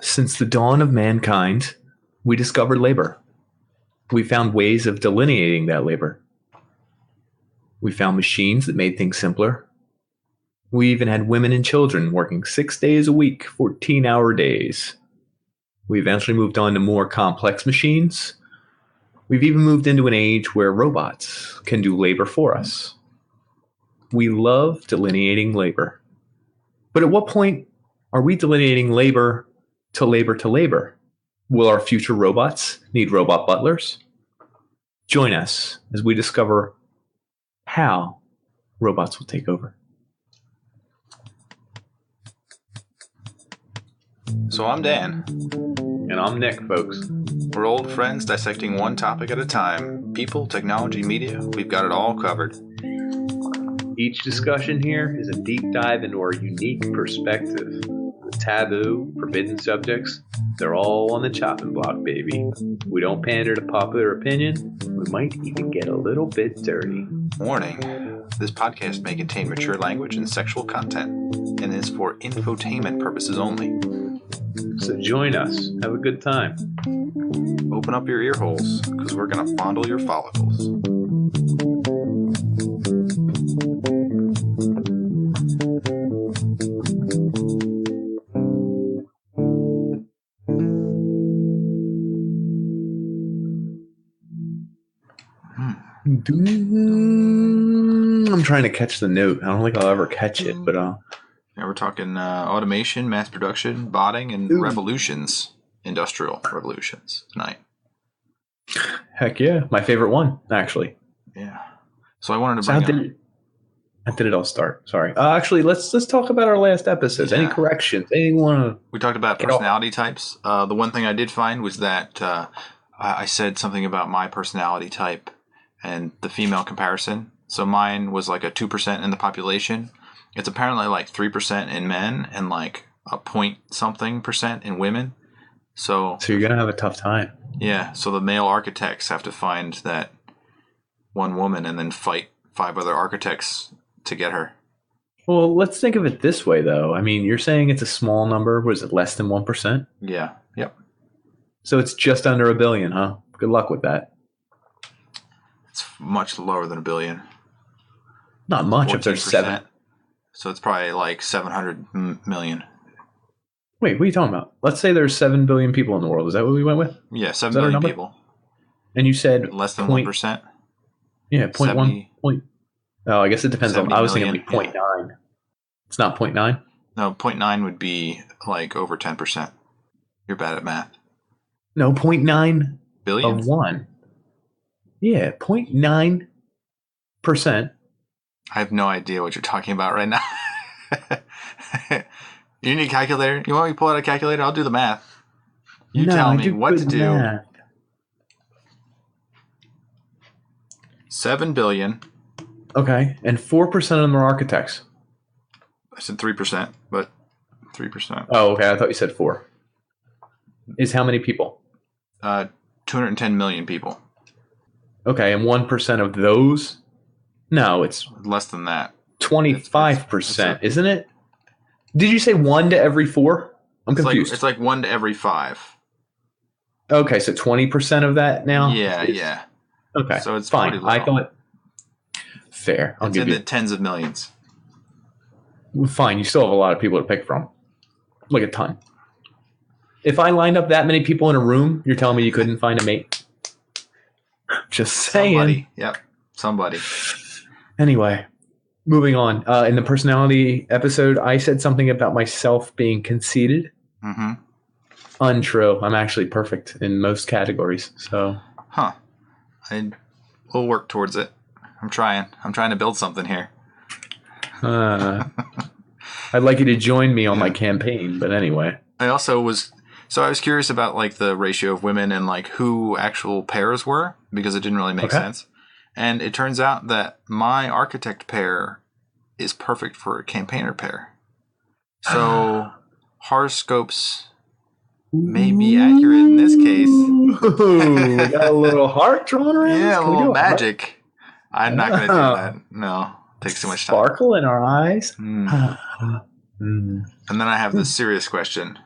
Since the dawn of mankind, we discovered labor. We found ways of delineating that labor. We found machines that made things simpler. We even had women and children working 6 days a week, 14-hour days. We eventually moved on to more complex machines. We've even moved into an age where robots can do labor for us. We love delineating labor. But at what point are we delineating labor to labor to labor? Will our future robots need robot butlers? Join us as we discover how robots will take over. So I'm Dan. And I'm Nick, folks. We're old friends dissecting one topic at a time. People, technology, media, we've got it all covered. Each discussion here is a deep dive into our unique perspective. The taboo, forbidden subjects, they're all on the chopping block, baby. We don't pander to popular opinion. We might even get a little bit dirty. Warning, this podcast may contain mature language and sexual content, and is for infotainment purposes only. So join us. Have a good time. Open up your ear holes, because we're going to fondle your follicles. I'm trying to catch the note. I don't think I'll ever catch it, but Yeah, we're talking automation, mass production, bahding, and revolutions, industrial revolutions tonight. Heck yeah, my favorite one, actually. Yeah. So I wanted to bring how did it all start? Sorry. Actually, let's talk about our last episodes. Yeah. Any corrections? We talked about personality types. The one thing I did find was that I said something about my personality type and the female comparison. So mine was like a 2% in the population. It's apparently like 3% in men and like a point something percent in women. So you're going to have a tough time. Yeah. So the male architects have to find that one woman and then fight 5 other architects to get her. Well, let's think of it this way, though. I mean, you're saying it's a small number. Was it less than 1%? Yeah. Yep. So it's just under a billion, huh? Good luck with that. It's much lower than a billion. Not much if there's 7. So it's probably like 700 million. Wait, what are you talking about? Let's say there's 7 billion people in the world. Is that what we went with? Yeah, 7 billion people. And you said less than 1%? Yeah, 0.1. Oh, I guess it depends on. I was thinking like 0.9. Yeah. It's not 0.9? No, 0.9 would be like over 10%. You're bad at math. No, 0.9 billion of 1. Yeah, 0.9%. I have no idea what you're talking about right now. You need a calculator? You want me to pull out a calculator? I'll do the math. You tell me what to do. Math. 7 billion. Okay, and 4% of them are architects. I said 3%, but 3%. Oh, okay. I thought you said 4. Is how many people? 210 million people. Okay, and 1% of those? No, it's less than that. 25%, isn't it? Did you say 1 to every 4? I'm confused. It's like 1 to every 5. Okay, so 20% of that now? Yeah. Okay, so it's fine. I thought fair. It's in the tens of millions. Fine. You still have a lot of people to pick from. Like a ton. If I lined up that many people in a room, you're telling me you couldn't find a mate? Just saying. Somebody. Yep. Somebody. Anyway, moving on. In the personality episode, I said something about myself being conceited. Mm-hmm. Untrue. I'm actually perfect in most categories. So. Huh. We'll work towards it. I'm trying to build something here. I'd like you to join me on my campaign, but anyway. I was curious about like the ratio of women and like who actual pairs were, because it didn't really make sense. And it turns out that my architect pair is perfect for a campaigner pair. So horoscopes may be accurate in this case. Ooh, we got a little heart drawn around. Yeah, a little magic. I'm not going to do that. No, it takes too much time. Sparkle in our eyes. And then I have this serious question.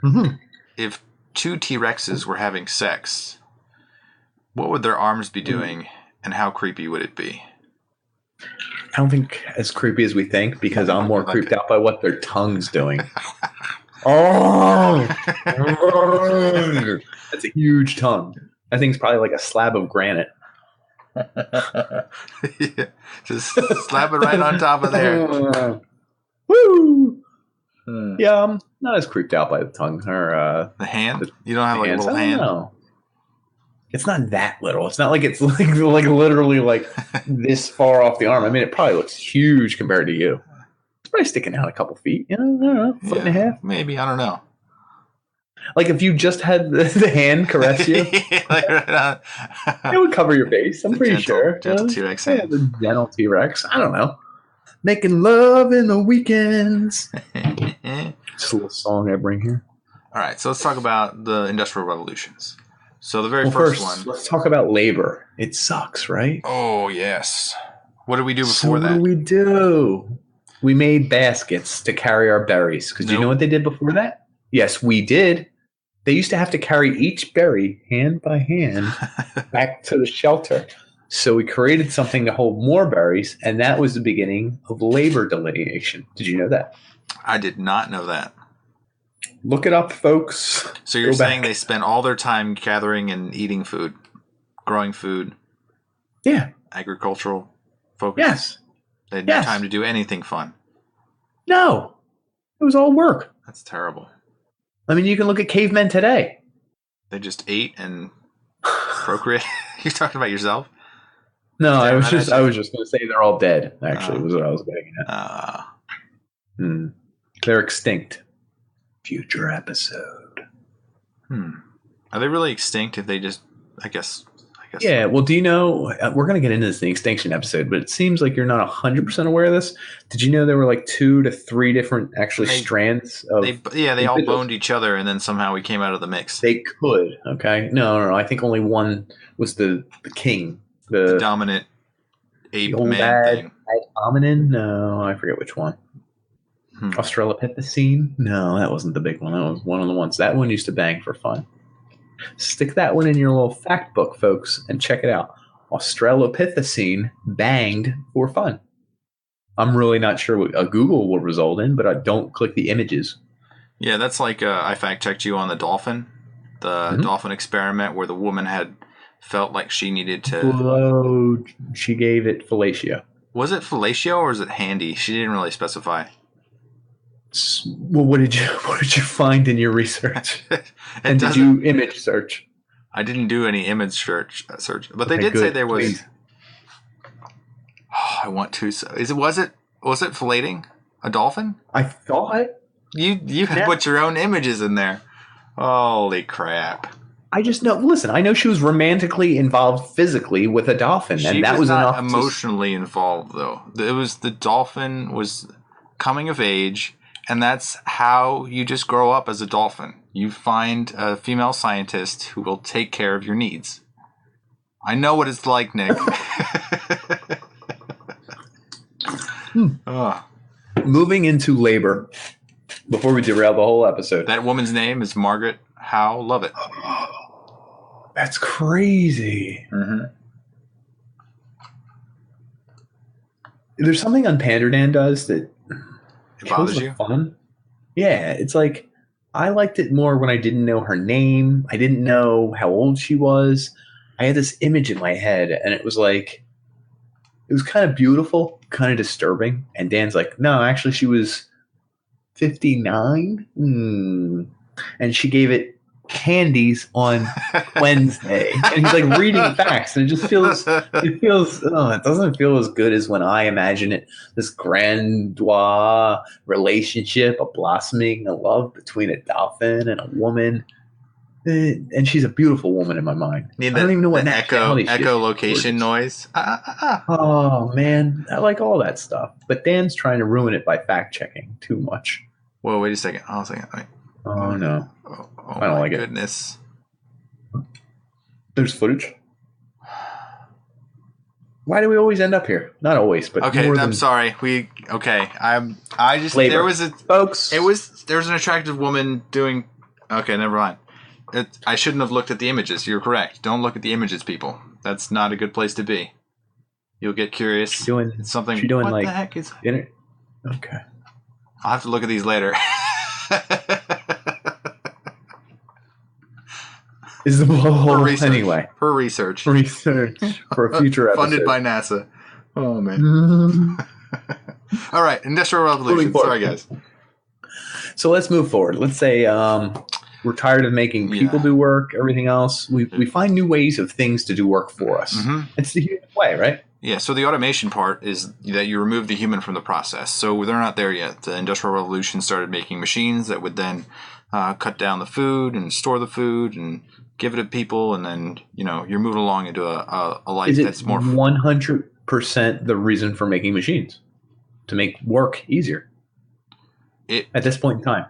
Mm-hmm. If two T-Rexes were having sex, what would their arms be doing, and how creepy would it be? I don't think as creepy as we think, because I'm more creeped out by what their tongue's doing. Oh, that's a huge tongue. That thing's probably like a slab of granite. Yeah, just slap it right on top of there. Woo! Yeah, I'm not as creeped out by the tongue or the hand. You don't have like a little hand. No, it's not that little. It's not like it's like literally like this far off the arm. I mean, it probably looks huge compared to you. It's probably sticking out a couple feet. You know, I don't know, foot and a half. Maybe, I don't know. Like if you just had the hand caress you, like right it would cover your face. I'm pretty sure. Gentle T-Rex hand. The gentle T-Rex. I don't know. Making love in the weekends. Just a little song I bring here. All right, so let's talk about the Industrial Revolutions. So the very first one. Let's talk about labor. It sucks, right? Oh, yes. What did we do before that? What did we do? We made baskets to carry our berries. Because do you know what they did before that? Yes, we did. They used to have to carry each berry hand by hand back to the shelter. So we created something to hold more berries, and that was the beginning of labor delineation. Did you know that? I did not know that. Look it up, folks. So you're saying they spent all their time gathering and eating food, growing food? Yeah. Agricultural focus? Yes. They had no time to do anything fun? No. It was all work. That's terrible. I mean, you can look at cavemen today. They just ate and procreate. You're talking about yourself? No, I was just going to say they're all dead. Actually, was what I was getting at. They're extinct. Future episode. Are they really extinct? If they just, I guess. Yeah. Well, do you know? We're going to get into this in the extinction episode, but it seems like you're not 100% aware of this. Did you know there were like 2 to 3 different strands of? They all boned each other, and then somehow we came out of the mix. They could. Okay. No. I think only one was the king, the dominant ape man thing. Hominin? No, I forget which one. Australopithecine? No, that wasn't the big one. That was one of the ones. That one used to bang for fun. Stick that one in your little fact book, folks, and check it out. Australopithecine banged for fun. I'm really not sure what a Google will result in, but I don't click the images. Yeah, that's like I fact checked you on the dolphin. The dolphin experiment where the woman had felt like she needed to... she gave it fellatio. Was it fellatio or was it handy? She didn't really specify. Well, what did you find in your research? And did you image search? I didn't do any image search, but they did say there was. Please. Oh, I want to. Was it filleting a dolphin? I thought you had put your own images in there. Holy crap! I just know. Listen, I know she was romantically involved physically with a dolphin, and that was not emotionally involved though. It was the dolphin was coming of age. And that's how you just grow up as a dolphin. You find a female scientist who will take care of your needs. I know what it's like, Nick. Moving into labor, before we derail the whole episode. That woman's name is Margaret Howe Lovett. That's crazy. There's something on Panderdan does that... It bothers you? Fun. Yeah, it's like I liked it more when I didn't know her name. I didn't know how old she was. I had this image in my head, and it was like it was kind of beautiful, kind of disturbing. And Dan's like, "No, actually, she was 59, and she gave it candies on Wednesday." And he's like reading facts, and it just feels it doesn't feel as good as when I imagine it, this grandiose relationship, a blossoming, a love between a dolphin and a woman. And she's a beautiful woman in my mind. I don't even know what echolocation noise. Oh man, I like all that stuff, but Dan's trying to ruin it by fact checking too much. Whoa, wait a second. Wait. Oh no. I don't like goodness. it. There's footage. Why do we always end up here? Not always, but okay. I'm sorry. I just labor. There was folks. There was an attractive woman doing Okay, never mind. I shouldn't have looked at the images. You're correct. Don't look at the images, people. That's not a good place to be. You'll get curious. It's something. Doing What like the heck is? Okay. I'll have to look at these later. Is the blowhole anyway? For research. Research for a future episode. Funded by NASA. Oh man. All right, Industrial Revolution. Sorry, guys. So let's move forward. Let's say we're tired of making people do work, everything else. We find new ways of things to do work for us. Mm-hmm. It's the human way, right? Yeah, so the automation part is that you remove the human from the process. So they're not there yet. The Industrial Revolution started making machines that would then cut down the food and store the food and give it to people, and then you're moving along into a life that's more 100% the reason for making machines to make work easier. At this point in time.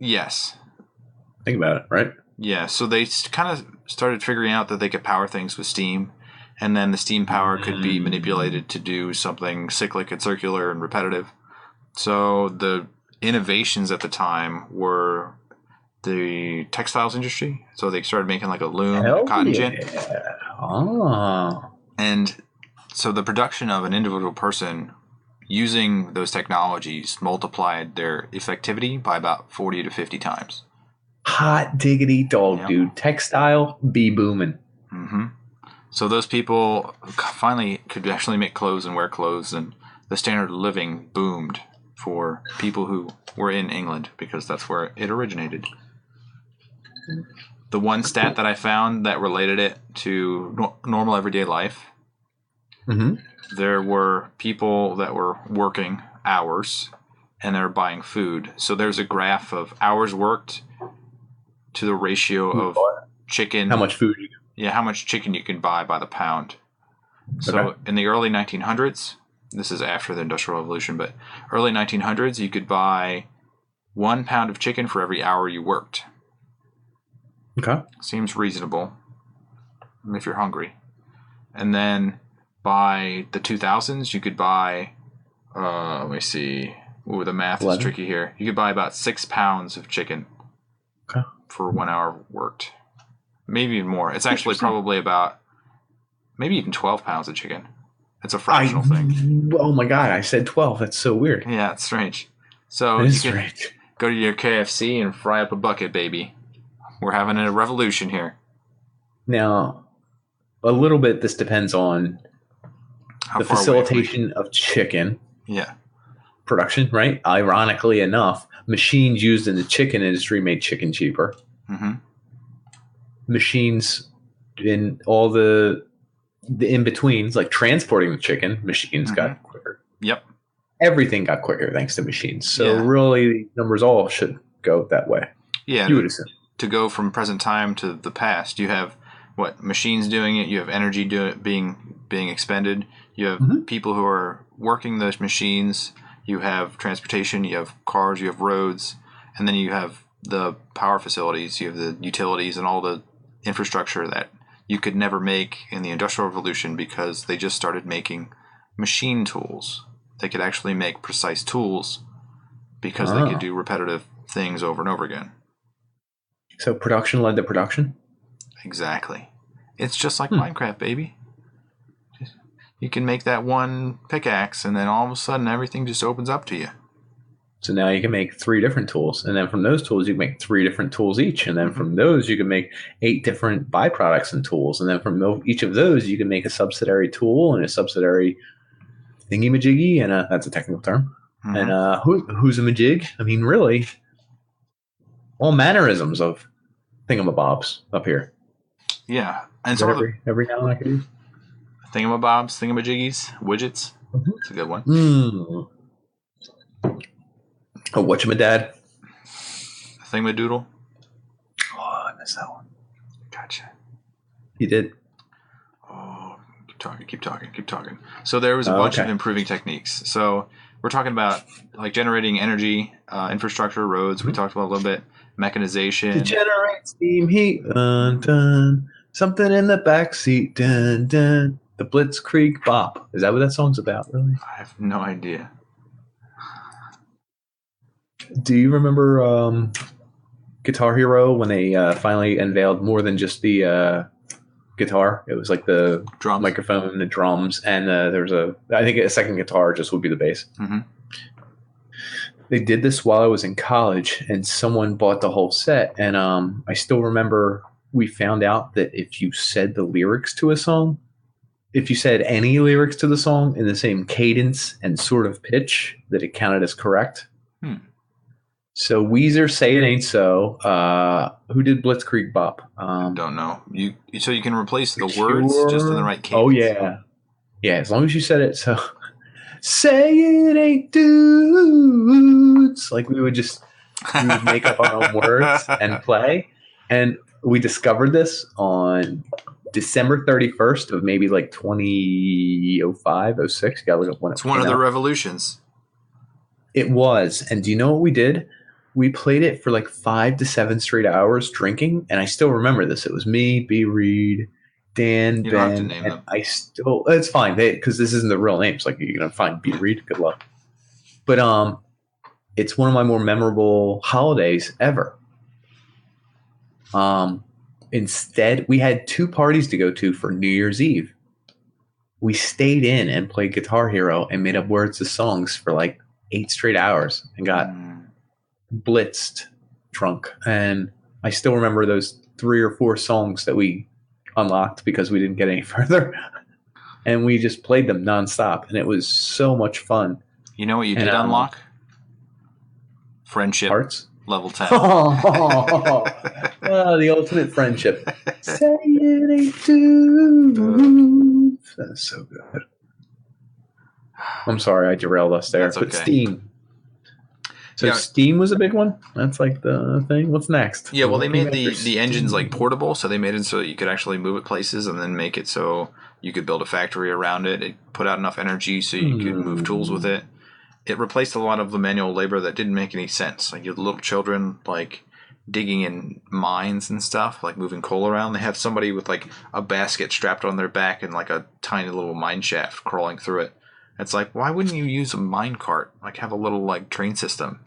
Yes. Think about it, right? Yeah, so they kind of started figuring out that they could power things with steam, and then the steam power could be manipulated to do something cyclic and circular and repetitive. So the innovations at the time were the textiles industry. So they started making like a loom and a cotton gin. Oh. And so the production of an individual person using those technologies multiplied their effectivity by about 40 to 50 times. Hot diggity dog, dude. Textile be booming. Mm-hmm. So those people finally could actually make clothes and wear clothes, and the standard of living boomed for people who were in England because that's where it originated. The one stat that I found that related it to normal everyday life, there were people that were working hours and they're buying food. So there's a graph of hours worked to the ratio of chicken. How much food? How much chicken you can buy by the pound. So in the early 1900s, this is after the Industrial Revolution, but early 1900s, you could buy 1 pound of chicken for every hour you worked. Okay. Seems reasonable if you're hungry. And then by the 2000s, you could buy, let me see. Ooh, the math is tricky here. You could buy about 6 pounds of chicken for 1 hour worked. Maybe even more. It's actually probably about maybe even 12 pounds of chicken. It's a fractional thing. Oh my God, I said 12. That's so weird. Yeah, it's strange. So it is strange. Go to your KFC and fry up a bucket, baby. We're having a revolution here. Now, a little bit this depends on the facilitation of chicken. Yeah. Production, right? Ironically enough, machines used in the chicken industry made chicken cheaper. Mm-hmm. Machines in all the in-betweens, like transporting the chicken, machines got quicker. Yep. Everything got quicker thanks to machines. So really, numbers all should go that way. Yeah. You would assume. To go from present time to the past, you have machines doing it. You have energy being expended. You have people who are working those machines. You have transportation. You have cars. You have roads, and then you have the power facilities. You have the utilities and all the infrastructure that you could never make in the Industrial Revolution because they just started making machine tools. They could actually make precise tools because they could do repetitive things over and over again. So production led to production? Exactly. It's just like Minecraft, baby. You can make that one pickaxe, and then all of a sudden everything just opens up to you. So now you can make 3 different tools, and then from those tools you can make 3 different tools each, and then from those you can make 8 different byproducts and tools, and then from each of those you can make a subsidiary tool and a subsidiary thingy-majiggy, and that's a technical term. And who's a majig? I mean, really, all mannerisms of thingamabobs up here. Yeah, and so every now and then I could use thingamabobs, thingamajiggies, widgets. That's a good one. Oh, whatchamadad? Thingamadoodle. Oh, I missed that one. Gotcha. You did. Oh, keep talking. So there was a bunch of improving techniques. So we're talking about like generating energy, infrastructure, roads. We talked about a little bit. Mechanization. To generate steam heat. Dun, dun. Something in the backseat. Dun, dun. The Blitzkrieg bop. Is that what that song's about, really? I have no idea. Do you remember Guitar Hero when they finally unveiled more than just the guitar. It was like the Drums. microphone, the drums, and there was I think a second guitar just would be the bass. Mm-hmm. They did this while I was in college, and someone bought the whole set. And I still remember we found out that if you said the lyrics to a song, if you said any lyrics to the song in the same cadence and sort of pitch, that it counted as correct. So Weezer, Say It Ain't So. Who did Blitzkrieg Bop? Don't know. So you can replace the words just in the right cadence. Oh yeah, yeah. As long as you said it. So say it ain't dudes. Like we would make up our own words and play. And we discovered this on December 31st of maybe like 2005, 06. You gotta look up when it's one of the revolutions. It was. And do you know what we did? We played it for like 5 to 7 straight hours drinking, and I still remember this. It was me, B. Reed, Dan, you Ben, don't have to name and them. it's fine because this isn't the real names. Like you're gonna find B. Reed, good luck. But it's one of my more memorable holidays ever. Instead, we had 2 parties to go to for New Year's Eve. We stayed in and played Guitar Hero and made up words to songs for like 8 straight hours and got blitzed drunk. And I still remember those 3 or 4 songs that we unlocked because we didn't get any further. And we just played them nonstop. And it was so much fun. You know what you did unlock? Friendship. Hearts? Level 10. The ultimate friendship. Say it ain't too. That's so good. I'm sorry I derailed us there. That's But okay. Steam. So Steam was a big one. That's like the thing. What's next? Yeah, well, they made the engines like portable, so they made it so that you could actually move it places and then make it so you could build a factory around it. It put out enough energy so you could move tools with it. It replaced a lot of the manual labor that didn't make any sense. Like you had little children like digging in mines and stuff, like moving coal around. They have somebody with like a basket strapped on their back and like a tiny little mine shaft crawling through it. It's like, why wouldn't you use a mine cart? Like have a little like train system.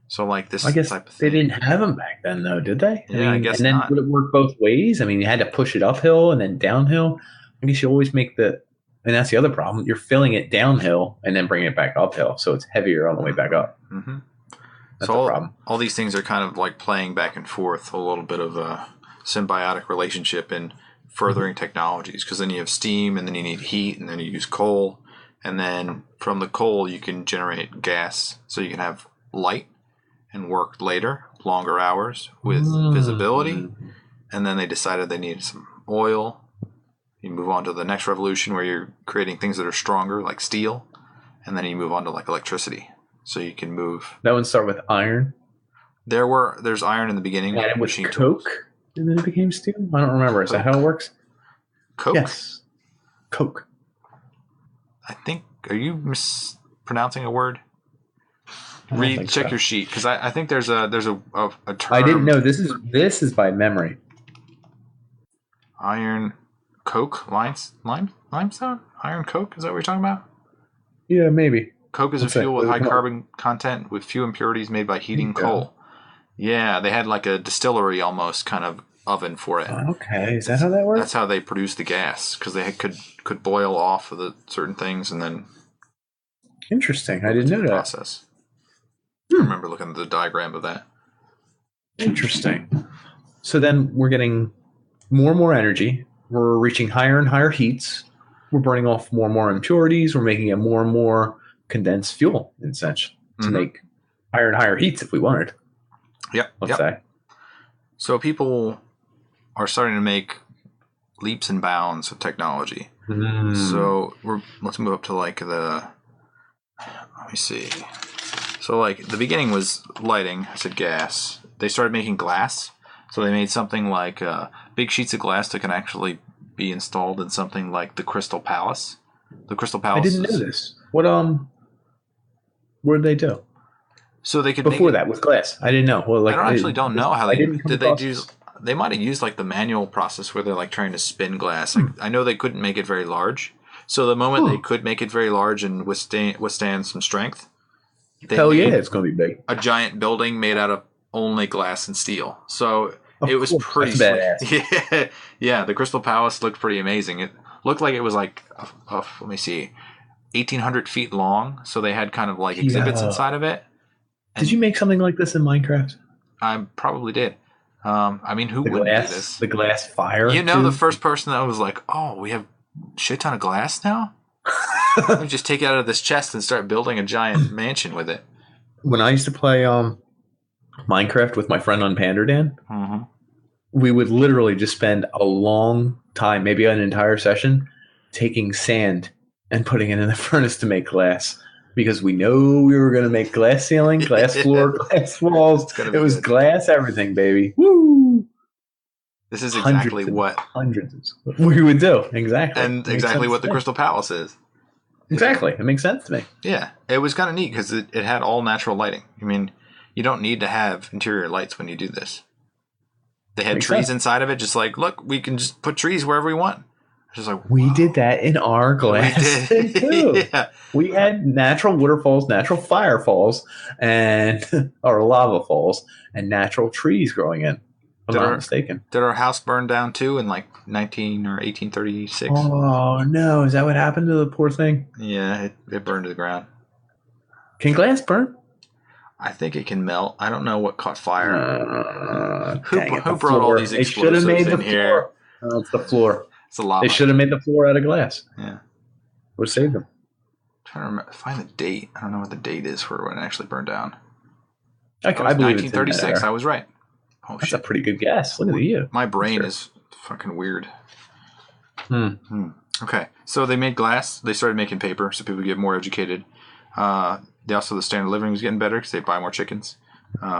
So like this I guess type of they thing. didn't have them back then, though, did they? I guess and then not. Would it work both ways? I mean, you had to push it uphill and then downhill. I guess you always make and that's the other problem. You're filling it downhill and then bringing it back uphill, so it's heavier on the way back up. Mm-hmm. That's so the problem. All these things are kind of like playing back and forth, a little bit of a symbiotic relationship in furthering technologies. Because then you have steam, and then you need heat, and then you use coal, and then from the coal you can generate gas, so you can have light and work later, longer hours with visibility. And then they decided they needed some oil. You move on to the next revolution where you're creating things that are stronger, like steel, and then you move on to like electricity, so you can move. That one started with iron. There's iron in the beginning. And it was machine coke, tools. and then it became steel. I don't remember. Is that how it works? Coke. Yes, coke. I think. Are you mispronouncing a word? Check your sheet, because I think there's a term. I didn't know this is by memory. Iron, coke, limestone, iron, coke. Is that what you're talking about? Yeah, maybe. Coke is a fuel with high carbon content with few impurities made by heating coal. Yeah, they had like a distillery almost kind of oven for it. Okay, is that how that works? That's how they produced the gas, because they could boil off of the certain things and then. Interesting. I didn't know that process. I remember looking at the diagram of that. Interesting. So then we're getting more and more energy. We're reaching higher and higher heats. We're burning off more and more impurities. We're making it more and more condensed fuel, in a sense, to make higher and higher heats if we wanted. Let's say. So people are starting to make leaps and bounds of technology. So let's move up to like let me see. So like the beginning was lighting. I said gas. They started making glass. So they made something like big sheets of glass that can actually be installed in something like the Crystal Palace. The Crystal Palace. I didn't know this. What did they do? So they could before that with glass. I didn't know. Well, like I don't know how they did. They use? They might have used like the manual process where they're like trying to spin glass. Like, I know they couldn't make it very large. So the moment they could make it very large and withstand some strength, hell yeah, it's going to be big. A giant building made out of only glass and steel. So Of it was course, pretty that's slick. badass. Yeah, yeah. The Crystal Palace looked pretty amazing. It looked like it was like, let me see, 1,800 feet long. So they had kind of like exhibits inside of it. Did you make something like this in Minecraft? I probably did. I mean, who wouldn't do this? The glass fire. You know, the first person that was like, "Oh, we have shit ton of glass now. Let me just take it out of this chest and start building a giant mansion with it." When I used to play Minecraft with my friend on Pander, Dan, we would literally just spend a long time, maybe an entire session, taking sand and putting it in the furnace to make glass. Because we know we were going to make glass ceiling, glass floor, glass walls. It was good. Glass everything, baby. Woo! This is exactly hundreds we would do. Exactly. And exactly what the Crystal Palace is. Exactly. It makes sense to me. Yeah. It was kind of neat because it had all natural lighting. I mean, you don't need to have interior lights when you do this. They had trees inside of it, just like, look, we can just put trees wherever we want. Just like, we did that in our glass thing too. Yeah. We had natural waterfalls, natural firefalls, and or lava falls, and natural trees growing in. If I'm not mistaken. Did our house burn down too in like 19 or 1836? Oh no! Is that what happened to the poor thing? Yeah, it burned to the ground. Can glass burn? I think it can melt. I don't know what caught fire. Who brought all these explosives they should have made in here? Oh, it's the floor. It's a lava. They should have made the floor out of glass. Yeah. Would have saved them. I'm trying to remember, find the date. I don't know what the date is for when it actually burned down. I believe 1936. I was right. Oh, that's shit. A pretty good guess. Look at you. My brain is fucking weird. Okay. So they made glass. They started making paper so people would get more educated. The standard of living was getting better because they buy more chickens.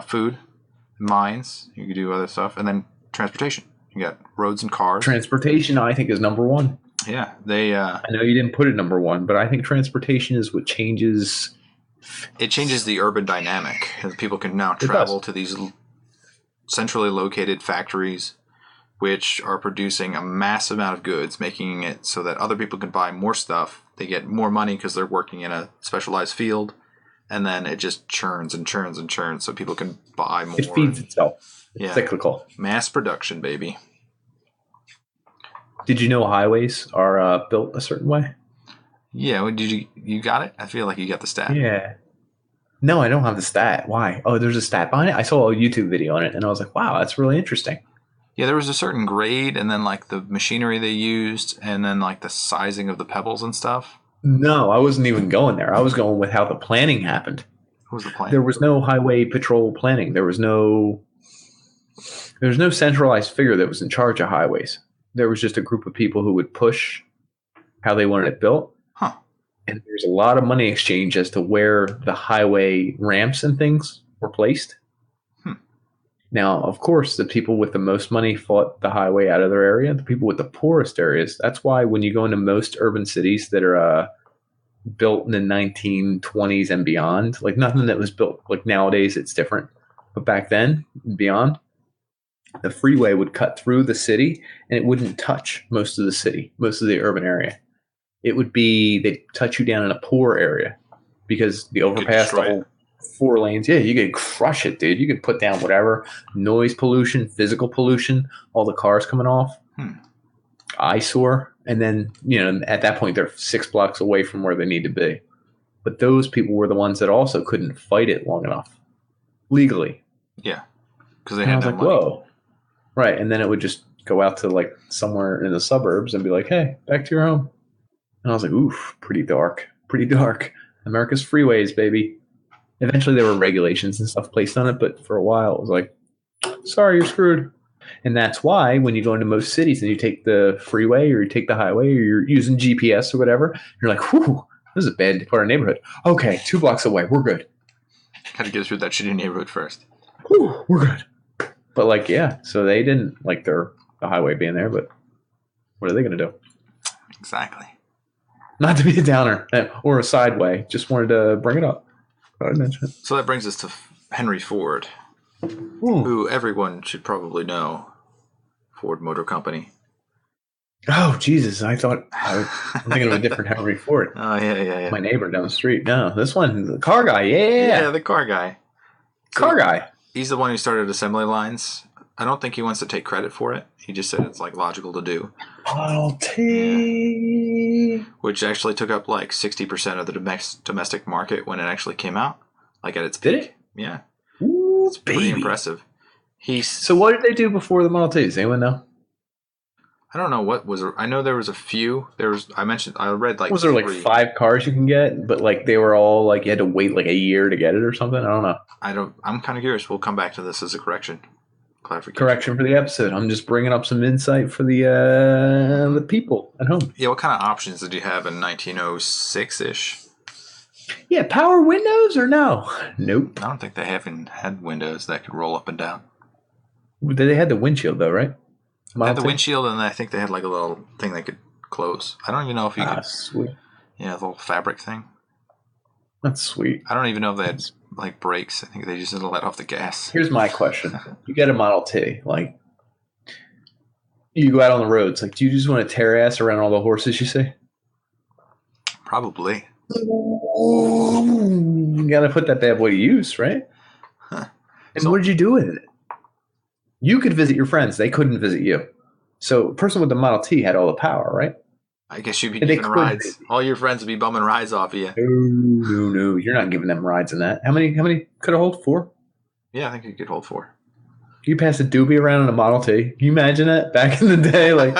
Food, mines. You could do other stuff. And then transportation. You got roads and cars. Transportation, I think, is number one. Yeah, they. I know you didn't put it number one, but I think transportation is what changes. It changes the urban dynamic, and people can now travel to these centrally located factories, which are producing a massive amount of goods, making it so that other people can buy more stuff. They get more money because they're working in a specialized field, and then it just churns and churns and churns, so people can buy more. It feeds itself. It's cyclical. Mass production, baby. Did you know highways are built a certain way? Yeah. Did you got it? I feel like you got the stat. Yeah. No, I don't have the stat. Why? Oh, there's a stat behind it. I saw a YouTube video on it, and I was like, wow, that's really interesting. Yeah, there was a certain grade, and then like the machinery they used, and then like the sizing of the pebbles and stuff. No, I wasn't even going there. I was going with how the planning happened. What was the plan? There was no highway patrol planning. There was no centralized figure that was in charge of highways. There was just a group of people who would push how they wanted it built. Huh. And there's a lot of money exchange as to where the highway ramps and things were placed. Now, of course, the people with the most money fought the highway out of their area. The people with the poorest areas. That's why when you go into most urban cities that are built in the 1920s and beyond, like nothing that was built, like nowadays it's different. But back then and beyond, the freeway would cut through the city and it wouldn't touch most of the city, most of the urban area. It would be, they'd touch you down in a poor area because the overpass, the whole 4 lanes. Yeah, you could crush it, dude. You could put down whatever noise pollution, physical pollution, all the cars coming off, eyesore. And then, at that point, they're 6 blocks away from where they need to be. But those people were the ones that also couldn't fight it long enough legally. Yeah, because they had no money. Whoa. Right, and then it would just go out to like somewhere in the suburbs and be like, hey, back to your home. And I was like, oof, pretty dark. America's freeways, baby. Eventually there were regulations and stuff placed on it, but for a while it was like, sorry, you're screwed. And that's why when you go into most cities and you take the freeway or you take the highway or you're using GPS or whatever, you're like, whew, this is a bad part of our neighborhood. Okay, 2 blocks away, we're good. Had to get through that shitty neighborhood first. Whew, we're good. But so they didn't like the highway being there, but what are they going to do? Exactly. Not to be a downer or a sideway, just wanted to bring it up. I mention it. So that brings us to Henry Ford, who everyone should probably know. Ford Motor Company. Oh, Jesus. I'm thinking of a different Henry Ford. Oh, yeah. My neighbor down the street. No, this one, the car guy. Yeah, the car guy. Car guy. He's the one who started assembly lines. I don't think he wants to take credit for it. He just said it's like logical to do. Model T. Yeah. Which actually took up like 60% of the domestic market when it actually came out. Like at its peak. Did it? Yeah. Ooh, it's pretty impressive. So what did they do before the Model T? Does anyone know? I don't know what was. I know there was a few. I read like. Was there like 5 cars you can get, but like they were all like you had to wait like a year to get it or something? I don't know. I'm kind of curious. We'll come back to this as a clarification. Correction for the episode. I'm just bringing up some insight for the people at home. Yeah, what kind of options did you have in 1906-ish? Yeah, power windows or no? Nope. I don't think they haven't had windows that could roll up and down. They had the windshield though, right? They had the windshield, and I think they had like a little thing they could close. I don't even know if you could. Sweet. Yeah, the little fabric thing. That's sweet. I don't even know if they had like brakes. I think they just let off the gas. Here's my question: you get a Model T, like you go out on the roads, like do you just want to tear ass around all the horses you see? Probably. You gotta put that bad boy to use, right? Huh. And what did you do with it? You could visit your friends; they couldn't visit you. So, a person with the Model T had all the power, right? I guess you'd be giving rides. All your friends would be bumming rides off of you. No. You're not giving them rides in that. How many could it hold? 4? Yeah, I think you could hold 4. You pass a doobie around in a Model T. Can you imagine that back in the day? Like,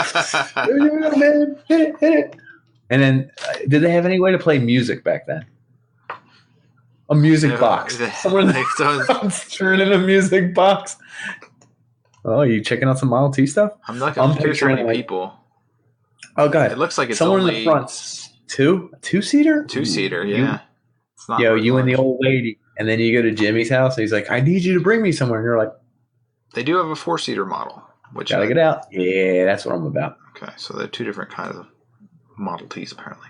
man, hit it. And then, did they have any way to play music back then? A music box. Someone turning a music box. Oh, are you checking out some Model T stuff? I'm curious how many people. Oh, God. It looks like it's someone only in the front. 2-seater? 2-seater, yeah. You and the old lady. And then you go to Jimmy's house, and he's like, I need you to bring me somewhere. And you're like, they do have a 4-seater model. Gotta get out. Yeah, that's what I'm about. Okay, so they're 2 different kinds of Model Ts, apparently.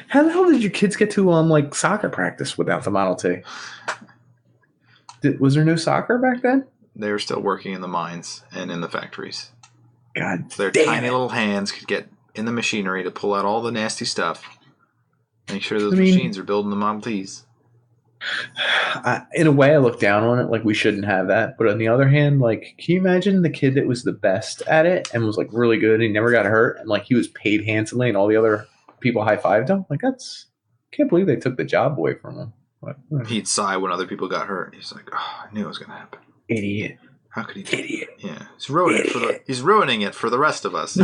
How the hell did your kids get to like soccer practice without the Model T? Was there no soccer back then? They were still working in the mines and in the factories. God, so their tiny little hands could get in the machinery to pull out all the nasty stuff. Make sure those machines are building the Model Ts. In a way, I look down on it like we shouldn't have that. But on the other hand, like, can you imagine the kid that was the best at it and was like really good and he never got hurt and like he was paid handsomely and all the other people high-fived him? Like, can't believe they took the job away from him. But, he'd sigh when other people got hurt. He's like, oh, I knew it was going to happen. Idiot. How could he do Idiot. It? Yeah. He's ruining it for the rest of us.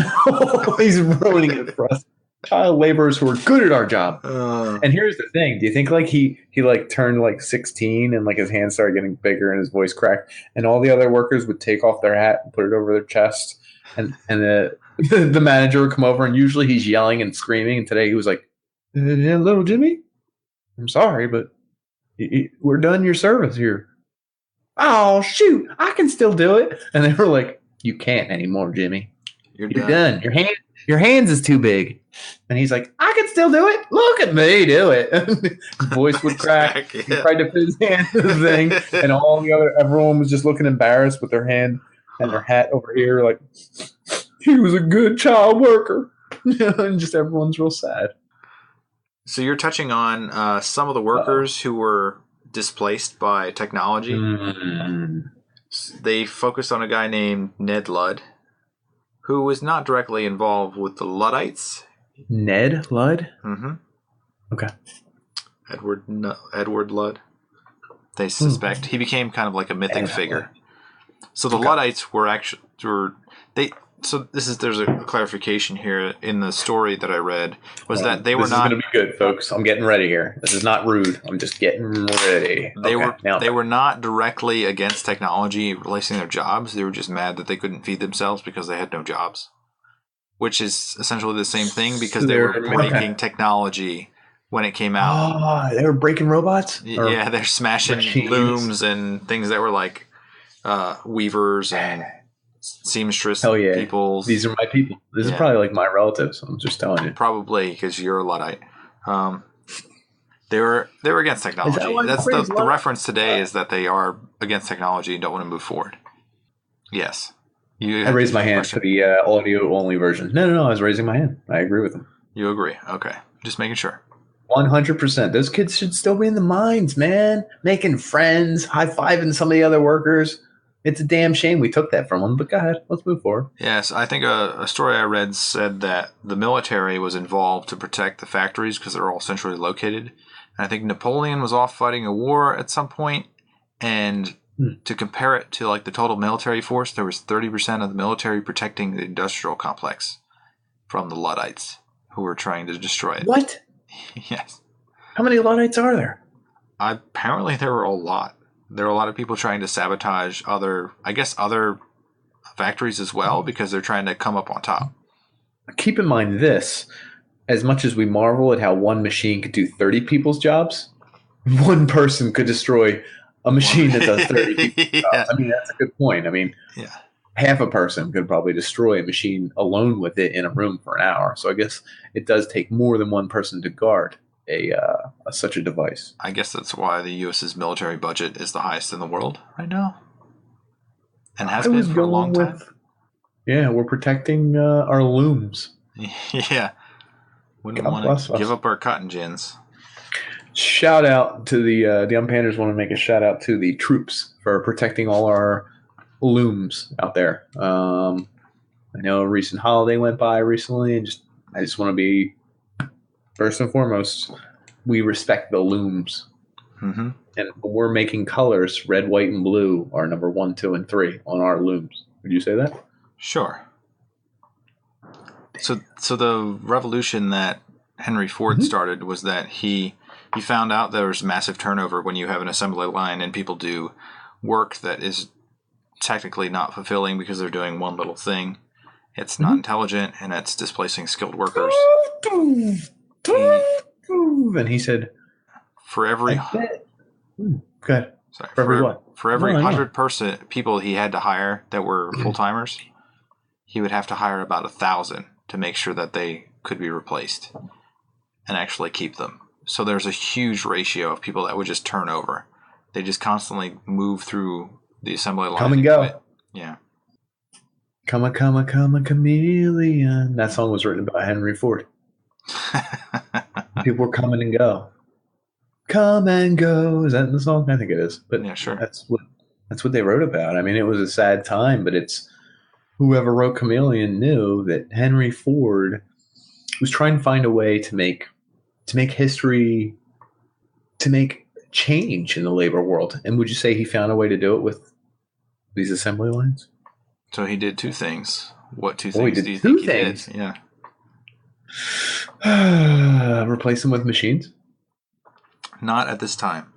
He's ruining it for us. Child laborers who are good at our job. And here's the thing. Do you think like he like turned like 16 and like his hands started getting bigger and his voice cracked and all the other workers would take off their hat and put it over their chest and the manager would come over and usually he's yelling and screaming and today he was like, little Jimmy, I'm sorry, but we're done your service here. Oh, shoot, I can still do it. And they were like, you can't anymore, Jimmy. You're done. Your hands is too big. And he's like, I can still do it. Look at me do it. His voice would crack. He tried to put his hand in the thing. And everyone was just looking embarrassed with their hand and their hat over here. Like, he was a good child worker. And just everyone's real sad. So you're touching on some of the workers who were displaced by technology. They focused on a guy named Ned Ludd, who was not directly involved with the Luddites. Ned Ludd? Mm-hmm. Okay. Edward Ludd. They suspect he became kind of like a mythic figure. So the Luddites were actually So there's a clarification here in the story that I read was that they were not. This is going to be good, folks. I'm getting ready here. This is not rude. I'm just getting ready. They were not directly against technology replacing their jobs. They were just mad that they couldn't feed themselves because they had no jobs, which is essentially the same thing because they were breaking technology when it came out. Oh, they were breaking robots? Yeah, they're smashing looms and things that were like weavers and seamstress people. These are my people. This is probably like my relatives. I'm just telling you. Probably because you're a Luddite. They were against technology. That's the reference today is that they are against technology and don't want to move forward. Yes. I raised my hand for the audio only version. No. I was raising my hand. I agree with them. You agree? Okay. Just making sure. 100%. Those kids should still be in the mines, man. Making friends, high fiving some of the other workers. It's a damn shame we took that from them, but go ahead. Let's move forward. Yes, I think a story I read said that the military was involved to protect the factories because they're all centrally located. And I think Napoleon was off fighting a war at some point, and to compare it to like the total military force, there was 30% of the military protecting the industrial complex from the Luddites who were trying to destroy it. What? Yes. How many Luddites are there? Apparently there were a lot. There are a lot of people trying to sabotage other factories as well because they're trying to come up on top. Keep in mind this, as much as we marvel at how one machine could do 30 people's jobs, one person could destroy a machine that does 30 people's jobs. I mean, that's a good point. I mean, half a person could probably destroy a machine alone with it in a room for an hour. So I guess it does take more than one person to guard such a device. I guess that's why the U.S.'s military budget is the highest in the world right now. And has been for a long time. Yeah, we're protecting our looms. Yeah. Wouldn't want to give up our cotton gins. Shout out to the UnPanders want to make a shout out to the troops for protecting all our looms out there. I know a recent holiday went by recently, and I just want to be first and foremost, we respect the looms. Mm-hmm. And we're making colors, red, white, and blue are number 1, 2, and 3 on our looms. Would you say that? Sure. So the revolution that Henry Ford started was that he found out there was massive turnover when you have an assembly line and people do work that is technically not fulfilling because they're doing one little thing. It's not intelligent and it's displacing skilled workers. And he said, for every good. Sorry, for every 100 people he had to hire that were full timers, he would have to hire about 1,000 to make sure that they could be replaced and actually keep them. So there's a huge ratio of people that would just turn over. They just constantly move through the assembly line. Come and go. Quit. Yeah. Come a chameleon. That song was written by Henry Ford. People were coming and go. Come and go. Is that in the song? I think it is. But yeah, sure. That's what they wrote about. I mean, it was a sad time, but it's whoever wrote Chameleon knew that Henry Ford was trying to find a way to make history, to make change in the labor world. And would you say he found a way to do it with these assembly lines? So he did two things. What two things do you think he did? Yeah. Replace them with machines? Not at this time.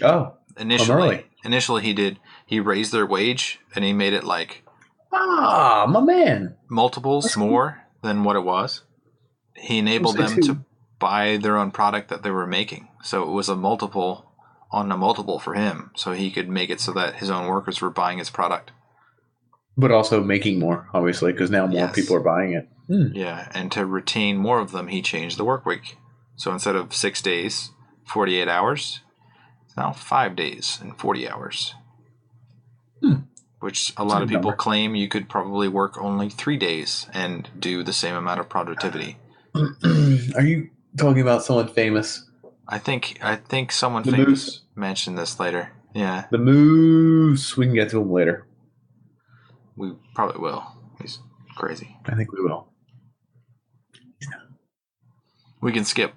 Oh, Initially he raised their wage and he made it like my man. Multiples more than what it was. He enabled them to buy their own product that they were making. So it was a multiple on a multiple for him. So he could make it so that his own workers were buying his product. But also making more, obviously, because now more people are buying it. Yeah, and to retain more of them, he changed the work week. So instead of 6 days, 48 hours, it's now 5 days and 40 hours. Which a lot of people claim you could probably work only 3 days and do the same amount of productivity. Are you talking about someone famous? I think someone famous mentioned this later. Yeah. The Moose. We can get to him later. We probably will. He's crazy. I think we will. We can skip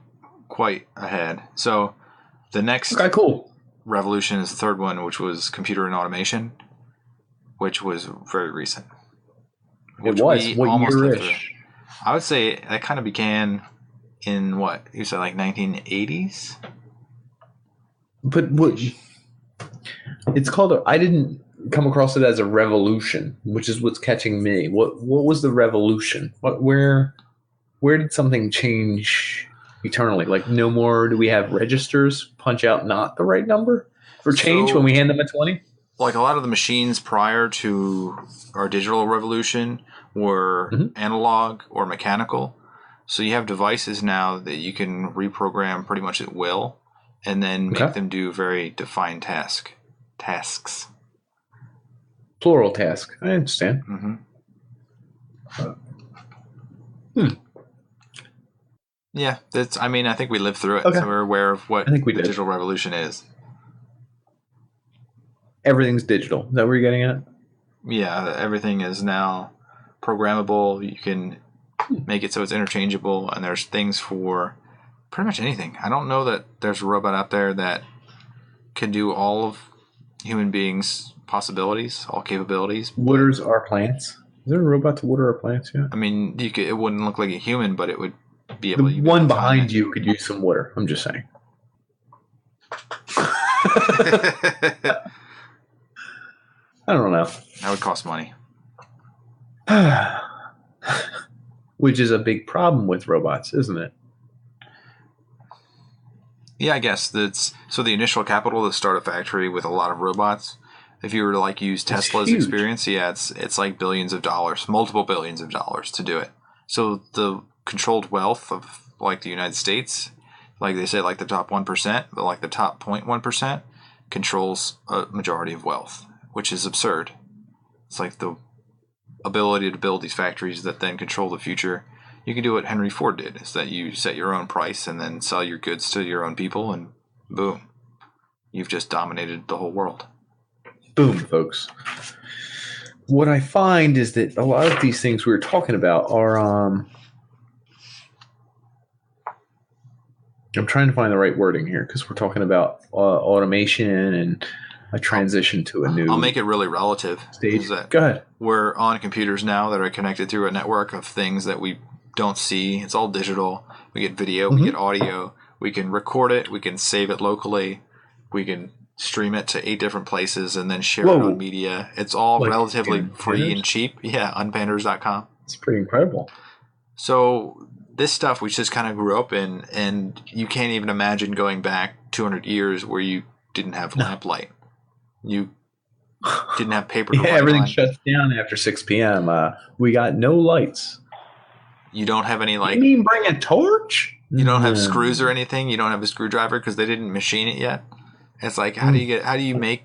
quite ahead. So the next revolution is the third one, which was computer and automation, which was very recent. It was. What year-ish? I would say that kind of began in what? You said like 1980s? But what? It's called I didn't come across it as a revolution, which is what's catching me. What was the revolution? Where did something change eternally? Like no more do we have registers punch out not the right number for change when we hand them a 20? Like a lot of the machines prior to our digital revolution were analog or mechanical. So you have devices now that you can reprogram pretty much at will and then make them do very defined tasks. Plural task. I understand. Yeah, I mean, I think we lived through it, Okay. so we're aware of what I think we the did. digital revolution is. Everything's digital. Is that what you're getting at? Yeah, everything is now programmable. You can make it so it's interchangeable, and there's things for pretty much anything. I don't know that there's a robot out there that can do all of human beings' possibilities, all capabilities. Waters our plants. Is there a robot to water our plants yet? I mean, it wouldn't look like a human, but it would be The able to. one behind you could use some water. I'm just saying. I don't know. That would cost money. Which is a big problem with robots, isn't it? Yeah, I guess that's so. The initial capital to start a factory with a lot of robots, if you were to like use Tesla's experience, yeah, it's like billions of dollars, multiple billions of dollars to do it. So the controlled wealth of like the United States, like they say, like the top 1%, but like the top 0.1% controls a majority of wealth, which is absurd. It's like the ability to build these factories that then control the future. You can do what Henry Ford did, is that you set your own price and then sell your goods to your own people, and boom, you've just dominated the whole world. Boom, folks. What I find is that a lot of these things we were talking about are I'm trying to find the right wording here because we're talking about automation and a transition to a new. I'll make it really relative. Stage. Go ahead. We're on computers now that are connected through a network of things that we don't see. It's all digital. We get video, we get audio, we can record it, we can save it locally, we can stream it to 8 different places and then share it on media. It's all like relatively free and cheap. Yeah, unpanders.com. It's pretty incredible. So this stuff we just kind of grew up in, and you can't even imagine going back 200 years where you didn't have lamplight. You didn't have paper to write everything on. shuts down after 6 p.m. We got no lights. You don't have any like. You mean bring a torch? You don't have screws or anything. You don't have a screwdriver because they didn't machine it yet. It's like how do you make?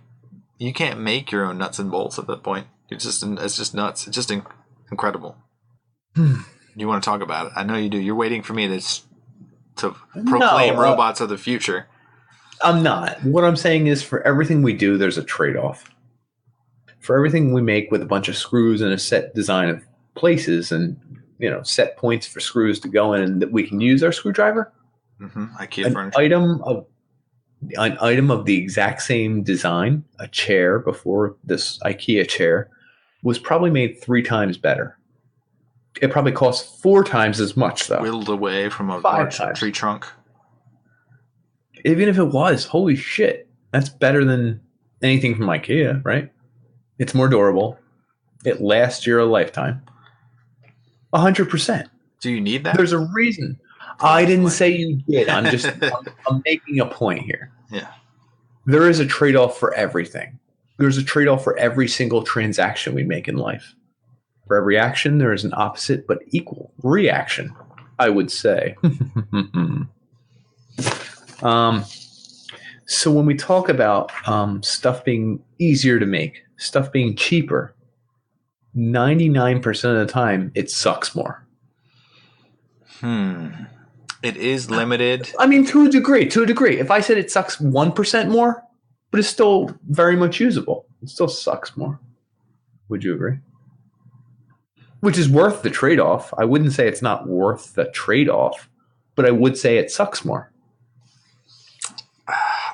You can't make your own nuts and bolts at that point. It's just nuts. It's just incredible. You want to talk about it? I know you do. You're waiting for me to proclaim robots of the future. I'm not. What I'm saying is for everything we do, there's a trade-off. For everything we make with a bunch of screws and a set design of places and set points for screws to go in and that we can use our screwdriver. IKEA an furniture. An item of the exact same design, a chair before this IKEA chair, was probably made 3 times better. It probably cost 4 times as much, though. Whittled away from a large tree trunk. Even if it was, holy shit, that's better than anything from IKEA, right? It's more durable. It lasts you a lifetime. 100%. Do you need that? There's a reason. I didn't say you did. I'm just I'm making a point here. Yeah. There is a trade-off for everything. There's a trade-off for every single transaction we make in life. For every action, there is an opposite but equal reaction, I would say. So when we talk about stuff being easier to make, stuff being cheaper, 99% of the time, it sucks more. It is limited. I mean, to a degree. If I said it sucks 1% more, but it's still very much usable, it still sucks more. Would you agree? Which is worth the trade-off. I wouldn't say it's not worth the trade-off, but I would say it sucks more.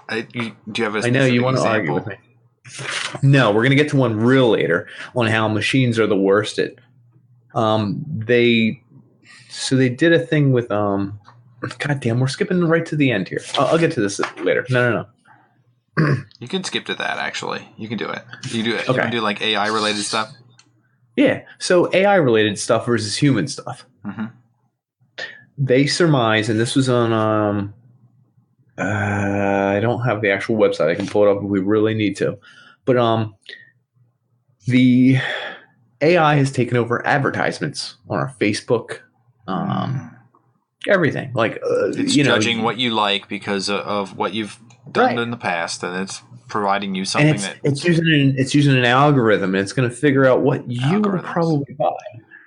Do you have a I know you want to argue with me. No, we're going to get to one real later on how machines are the worst at. They did a thing with God damn, we're skipping right to the end here. I'll get to this later. No. You can skip to that. Actually, you can do it. You do it. Okay. You can do like AI related stuff. Yeah. So AI related stuff versus human stuff. They surmise, and this was on. I don't have the actual website. I can pull it up if we really need to. But the AI has taken over advertisements on our Facebook, everything. like it's judging what you like because of what you've done in the past, and it's providing you something it's using an algorithm, and it's going to figure out what you would probably buy.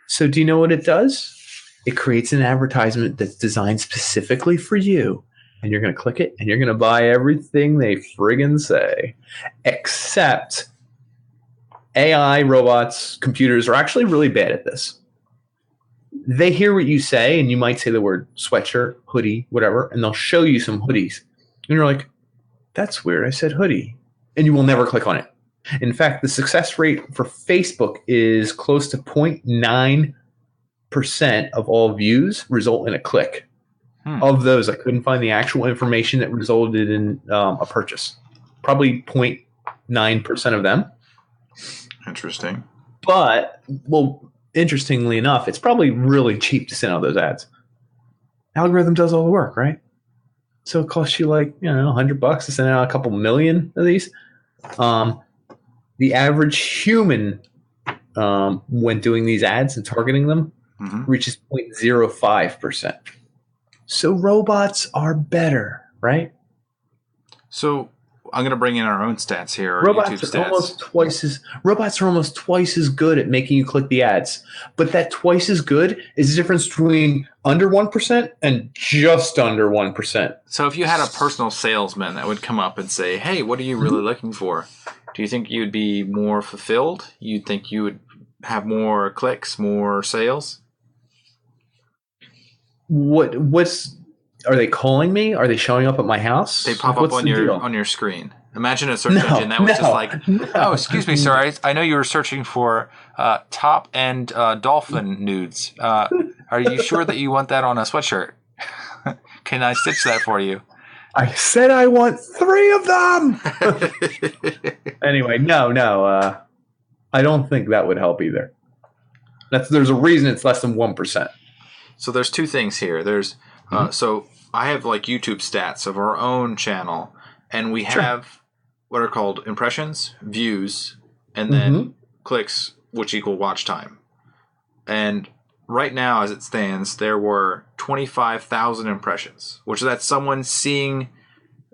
So do you know what it does? It creates an advertisement that's designed specifically for you. And you're going to click it and you're going to buy everything they friggin' say. Except AI, robots, computers are actually really bad at this. They hear what you say, and you might say the word sweatshirt, hoodie, whatever, and they'll show you some hoodies. And you're like, that's weird. I said hoodie. And you will never click on it. In fact, the success rate for Facebook is close to 0.9% of all views result in a click. Of those, I couldn't find the actual information that resulted in a purchase. Probably 0.9% of them. Interesting. But, well, interestingly enough, it's probably really cheap to send out those ads. Algorithm does all the work, right? So it costs you like, $100 to send out a couple million of these. The average human, when doing these ads and targeting them, reaches 0.05%. So robots are better, right? So I'm going to bring in our own stats here. Robots are almost twice as good at making you click the ads. But that twice as good is the difference between under 1% and just under 1%. So if you had a personal salesman that would come up and say, hey, what are you really looking for? Do you think you'd be more fulfilled? You'd think you would have more clicks, more sales? What's are they calling me? Are they showing up at my house? They pop up on your screen. Imagine a search engine that was just like, oh, excuse me, sir. I know you were searching for top-end dolphin nudes. Are you sure that you want that on a sweatshirt? Can I stitch that for you? I said I want 3 of them. Anyway, no. I don't think that would help either. There's a reason it's less than 1%. So there's 2 things here. There's so I have like YouTube stats of our own channel, and we have what are called impressions, views, and then clicks, which equal watch time. And right now, as it stands, there were 25,000 impressions, which that's someone seeing.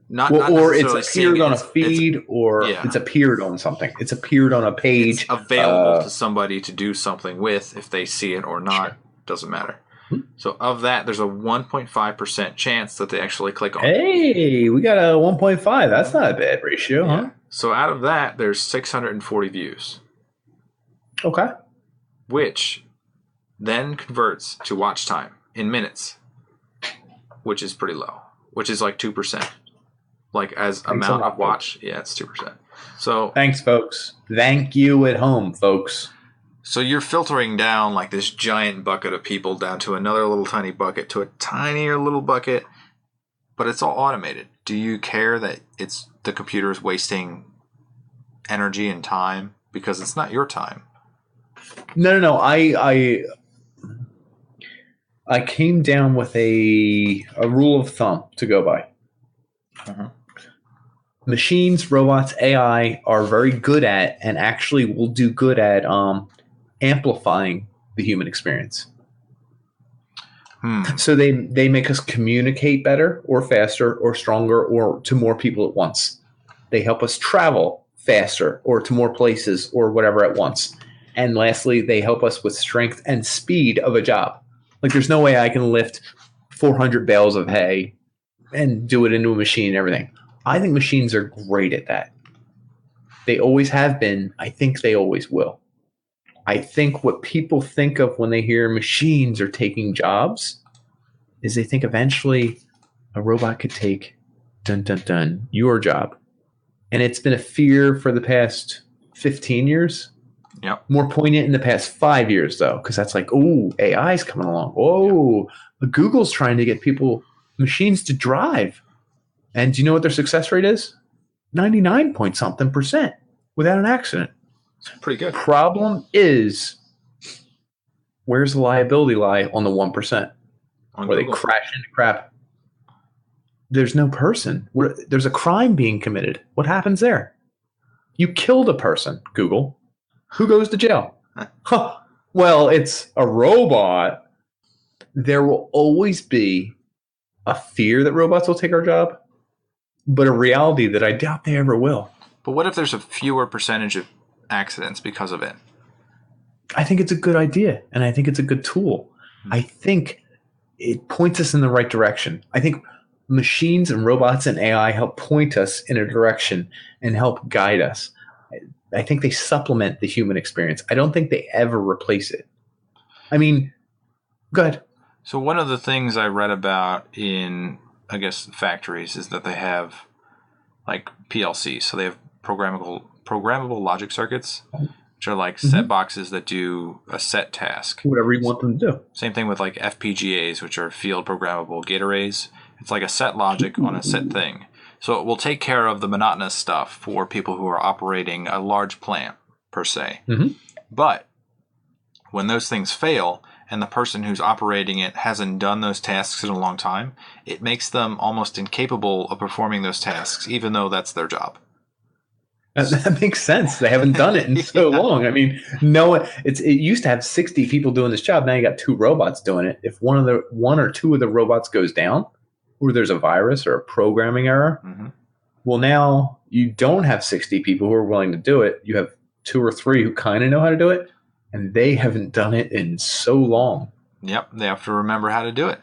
Not or it's appeared on a feed, or it's appeared on something. It's appeared on a page. It's available to somebody to do something with if they see it or not. Doesn't matter. So of that, there's a 1.5% chance that they actually click on it. Hey, we got a 1.5. That's not a bad ratio, huh? So out of that, there's 640 views. Okay. Which then converts to watch time in minutes, which is pretty low, which is like 2%. Like as amount of watch, it's 2%. So thanks, folks. Thank you at home, folks. So you're filtering down like this giant bucket of people down to another little tiny bucket to a tinier little bucket, but it's all automated. Do you care that it's the computer is wasting energy and time because it's not your time? No. I came down with a rule of thumb to go by. Machines, robots, AI are very good at, and actually will do good at amplifying the human experience. So they make us communicate better or faster or stronger or to more people at once. They help us travel faster or to more places or whatever at once. And lastly, they help us with strength and speed of a job. Like there's no way I can lift 400 bales of hay and do it into a machine and everything. I think machines are great at that. They always have been. I think they always will. I think what people think of when they hear machines are taking jobs is they think eventually a robot could take your job. And it's been a fear for the past 15 years. Yep. More poignant in the past 5 years, though, because that's like, oh, AI's coming along. Oh, Google's trying to get machines to drive. And do you know what their success rate is? 99 point something % without an accident. It's pretty good. Problem is, where's the liability lie on the 1%? Where they crash into crap. There's no person. There's a crime being committed. What happens there? You killed a person, Google. Who goes to jail? Well, it's a robot. There will always be a fear that robots will take our job, but a reality that I doubt they ever will. But what if there's a fewer percentage of accidents because of it? I think it's a good idea, and I think it's a good tool. I think it points us in the right direction. I think machines and robots and AI help point us in a direction and help guide us. I think they supplement the human experience. I don't think they ever replace it. I mean, go ahead. So one of the things I read about in, I guess, factories is that they have like PLCs. So they have programmable logic circuits, which are like set boxes that do a set task. Whatever you want them to do. Same thing with like FPGAs, which are field programmable gate arrays. It's like a set logic on a set thing. So it will take care of the monotonous stuff for people who are operating a large plant, per se. But when those things fail and the person who's operating it hasn't done those tasks in a long time, it makes them almost incapable of performing those tasks, even though that's their job. That makes sense. They haven't done it in so long. I mean, it used to have 60 people doing this job. Now you got 2 robots doing it. If one or two of the robots goes down, or there's a virus or a programming error, well, now you don't have 60 people who are willing to do it. You have 2 or 3 who kind of know how to do it, and they haven't done it in so long. Yep, they have to remember how to do it.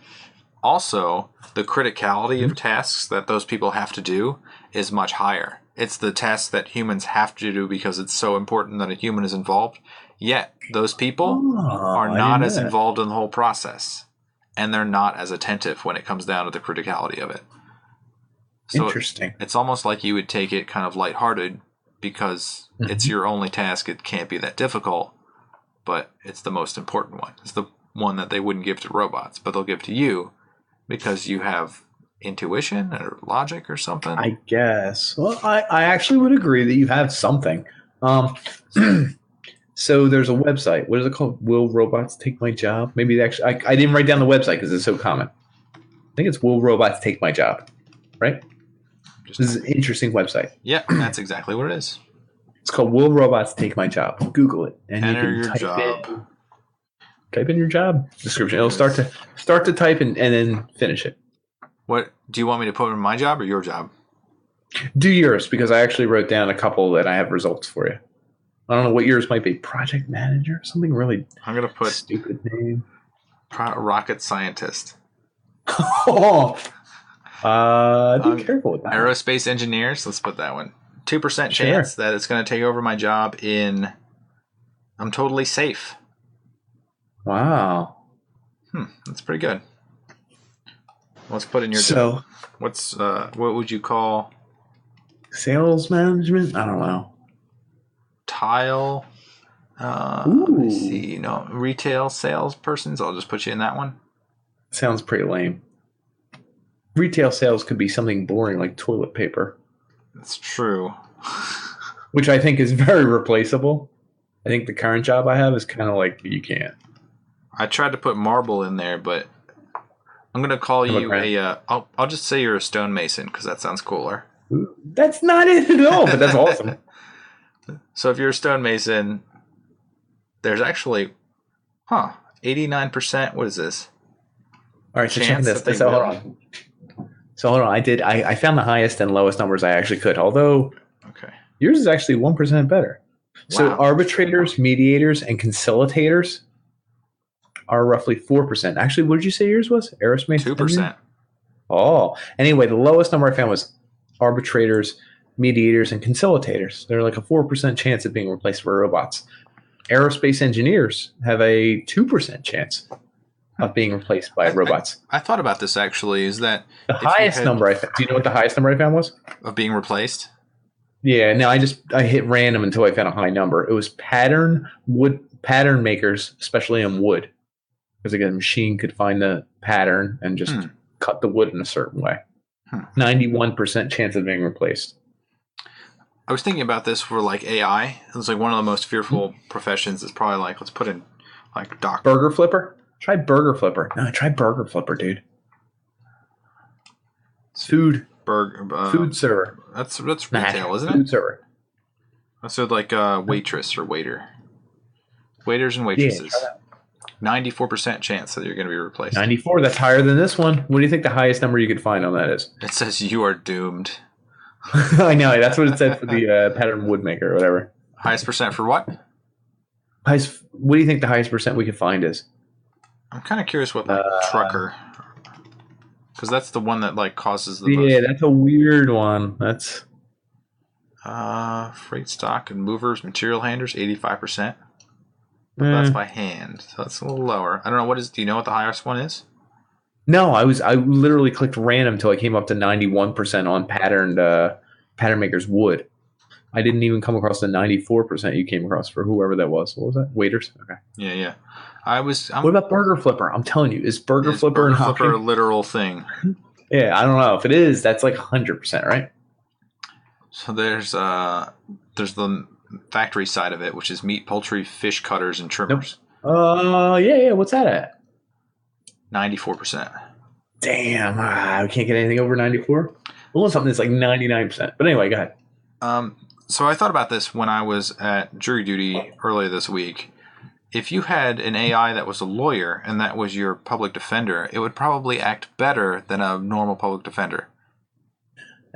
Also, the criticality of tasks that those people have to do is much higher. It's the tasks that humans have to do because it's so important that a human is involved. Yet, those people are not as involved in the whole process. And they're not as attentive when it comes down to the criticality of it. So interesting. It's almost like you would take it kind of lighthearted because it's your only task. It can't be that difficult, but it's the most important one. It's the one that they wouldn't give to robots, but they'll give to you because you have intuition or logic or something. I guess. Well, I actually would agree that you have something. So there's a website. What is it called? Will Robots Take My Job? Maybe actually, I didn't write down the website because it's so common. I think it's Will Robots Take My Job, right? This is an interesting website. Yeah, that's exactly what it is. It's called Will Robots Take My Job. Google it, and enter you can type in your job description. It'll start to type and then finish it. What do you want me to put in my job or your job? Do yours, because I actually wrote down a couple that I have results for you. I don't know what yours might be. Project manager? Something really I'm going to put stupid name. Rocket scientist. Be careful with that. Aerospace engineers. Let's put that one. 2% chance that it's going to take over my job in I'm totally safe. Wow. That's pretty good. Let's put in your job. What's what would you call sales management? I don't know. Tile. Let me see. Retail salespersons. I'll just put you in that one. Sounds pretty lame. Retail sales could be something boring like toilet paper. That's true. Which I think is very replaceable. I think the current job I have is kind of like you can't. I tried to put marble in there, but I'm going to call you I'll just say you're a stonemason because that sounds cooler. That's not it at all, but that's awesome. So if you're a stonemason, there's actually, 89%. What is this? All right, so check this. So hold on. I found the highest and lowest numbers I actually could. Although, yours is actually 1% better. Wow. So arbitrators, mediators, and conciliators are roughly 4%. Actually, what did you say yours was? Aerospace? 2%. Oh, anyway, the lowest number I found was arbitrators, mediators, and conciliators. They're like a 4% chance of being replaced by robots. Aerospace engineers have a 2% chance of being replaced by robots. I thought about this actually. Is that the highest number I found? Do you know what the highest number I found was? Of being replaced? Yeah, no, I hit random until I found a high number. It was pattern makers, especially in wood. Because again, a machine could find the pattern and just cut the wood in a certain way. 91% chance of being replaced. I was thinking about this for like AI. It was like one of the most fearful professions is probably like, let's put in like doctor. Burger flipper? Try burger flipper. No, try burger flipper, dude. Food server. That's retail, isn't it? Food server. So like waitress or waiter. Waiters and waitresses. Yeah, 94% chance that you're going to be replaced. 94, that's higher than this one. What do you think the highest number you could find on that is? It says you are doomed. I know, that's what it said for the pattern woodmaker or whatever. Highest percent for what? What do you think the highest percent we could find is? I'm kind of curious what like trucker, because that's the one that like causes the Yeah, most. that's a weird one. That's Freight stock and movers, material handlers, 85%. But that's eh. by hand, so that's a little lower. I don't know what is. Do you know what the highest one is? No, I literally clicked random until I came up to 91% on pattern makers wood. I didn't even come across the 94% you came across for whoever that was. What was that? Waiters? Okay. Yeah. What about Burger Flipper? I'm telling you, is Burger Is Flipper Burger an Flipper a option? literal thing? Yeah, I don't know. If it is, that's like 100%, right? So there's the factory side of it, which is meat, poultry, fish cutters, and Nope. trimmers. Yeah. What's that at? 94%. Damn, we can't get anything over 94. We want something that's like 99%. But anyway, go ahead. So I thought about this when I was at jury duty earlier this week. If you had an AI that was a lawyer and that was your public defender, it would probably act better than a normal public defender.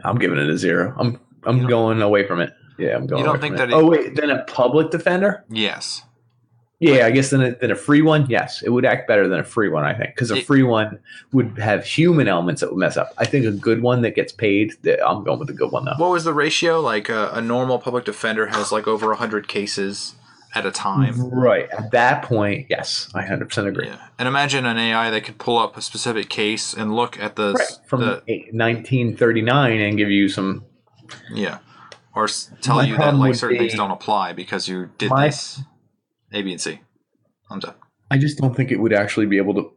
I'm giving it a 0. I'm going away from it. Yeah, I'm going. You don't away think from that? it. Oh wait, then a public defender? Yes. Yeah, I guess then a free one. Yes, it would act better than a free one. I think because a free one would have human elements that would mess up. I think a good one that gets paid. I'm going with the good one though. What was the ratio? Like a normal public defender has like over 100 cases at a time. Right. At that point, yes, I 100% agree. Yeah. And imagine an AI that could pull up a specific case and look at the from 1939 and give you some. Yeah. Or tell you that like certain things don't apply because you did this. A, B, and C. Thumbs up. I just don't think it would actually be able to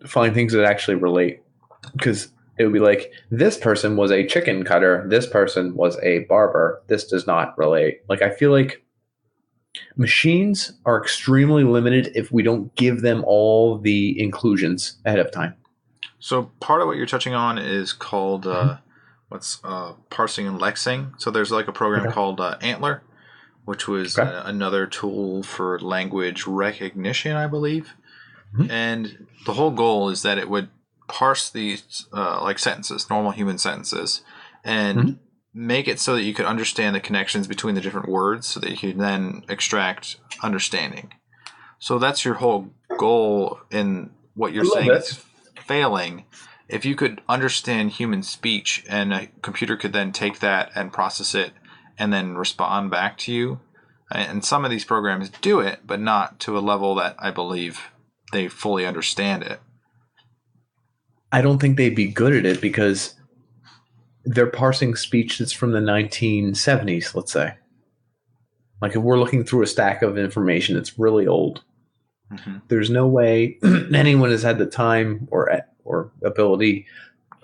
find things that actually relate, because it would be like, this person was a chicken cutter, this person was a barber, this does not relate. Like, I feel like machines are extremely limited if we don't give them all the inclusions ahead of time. So part of what you're touching on is called parsing and lexing. So there's like a program called Antler, which was another tool for language recognition, I believe. Mm-hmm. And the whole goal is that it would parse these like sentences, normal human sentences, and make it so that you could understand the connections between the different words so that you can then extract understanding. So that's your whole goal in what you're saying is failing. If you could understand human speech and a computer could then take that and process it and then respond back to you. And some of these programs do it, but not to a level that I believe they fully understand it. I don't think they'd be good at it because they're parsing speech that's from the 1970s, let's say. Like if we're looking through a stack of information that's really old, there's no way anyone has had the time or ability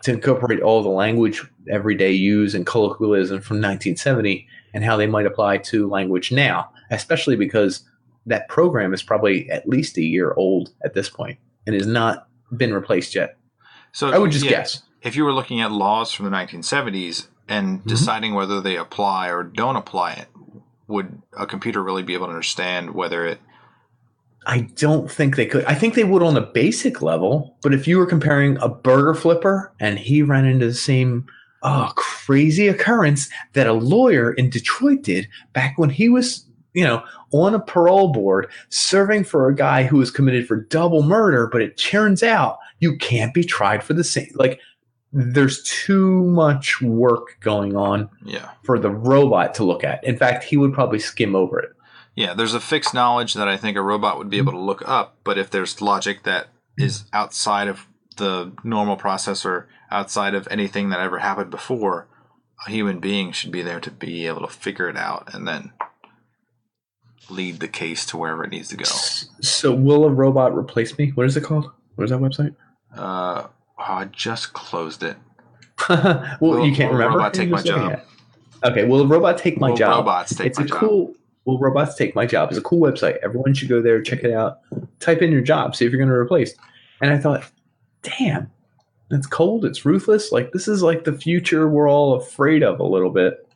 to incorporate all the language everyday use and colloquialism from 1970 and how they might apply to language now, especially because that program is probably at least a year old at this point and has not been replaced yet. So I would just guess. If you were looking at laws from the 1970s and deciding whether they apply or don't apply it, would a computer really be able to understand whether it... I don't think they could. I think they would on a basic level, but if you were comparing a burger flipper and he ran into the same crazy occurrence that a lawyer in Detroit did back when he was, on a parole board serving for a guy who was committed for double murder, but it turns out you can't be tried for the same. Like, there's too much work going on for the robot to look at. In fact, he would probably skim over it. Yeah, there's a fixed knowledge that I think a robot would be able to look up, but if there's logic that is outside of the normal processor, outside of anything that ever happened before, a human being should be there to be able to figure it out and then lead the case to wherever it needs to go. So will a robot replace me? What is it called? What is that website? I just closed it. You can't remember? Will a robot take my job? Okay, will a robot take my job? Robots take my job? Will robots take my job? It's a cool website. Everyone should go there, check it out. Type in your job, see if you're going to replace. And I thought, damn, it's cold, it's ruthless. Like, this is like the future we're all afraid of a little bit.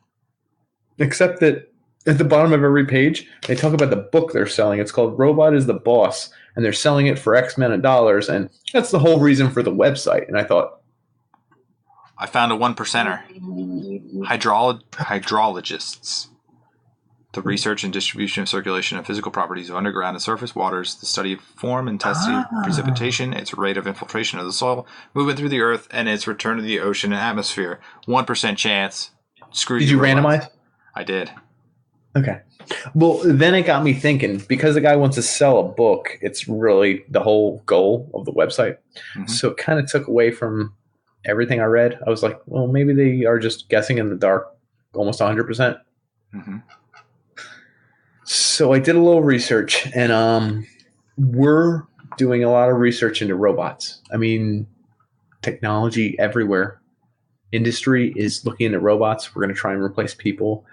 Except that at the bottom of every page, they talk about the book they're selling. It's called Robot is the Boss, and they're selling it for X amount of dollars, and that's the whole reason for the website. And I thought, I found a 1%er. Hydrologists. The research and distribution of circulation of physical properties of underground and surface waters, the study of form and intensity of precipitation, its rate of infiltration of the soil, movement through the earth, and its return to the ocean and atmosphere. 1% chance. Screw Did you robots. randomize? I did. Okay. Well, then it got me thinking, because the guy wants to sell a book, it's really the whole goal of the website. Mhm. So it kind of took away from everything I read. I was like, well, maybe they are just guessing in the dark almost 100%. Mhm. So I did a little research, and we're doing a lot of research into robots. I mean, technology everywhere. Industry is looking into robots. We're going to try and replace people,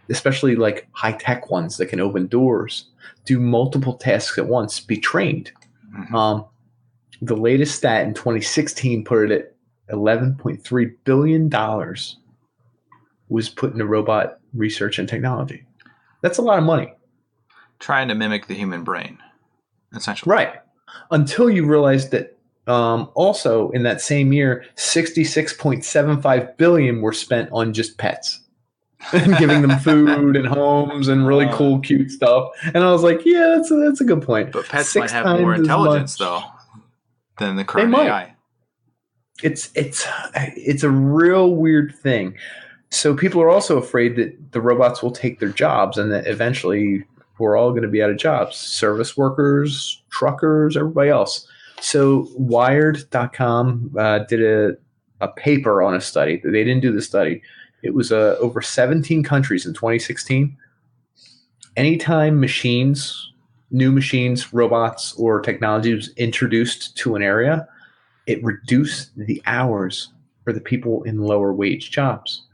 especially like high-tech ones that can open doors, do multiple tasks at once, be trained. Mhm. The latest stat in 2016 put it at $11.3 billion was put into robot research and technology. That's a lot of money. Trying to mimic the human brain, essentially. Right. Until you realize that also in that same year, $66.75 billion were spent on just pets. And giving them food and homes and really cool, cute stuff. And I was like, yeah, that's a good point. But pets 6 might have more times as intelligence, much. though, than the current They might. AI. It's a real weird thing. So people are also afraid that the robots will take their jobs and that eventually we're all going to be out of jobs. Service workers, truckers, everybody else. So Wired.com did a paper on a study. They didn't do the study. It was over 17 countries in 2016. Anytime new machines, robots, or technology was introduced to an area, it reduced the hours for the people in lower wage jobs,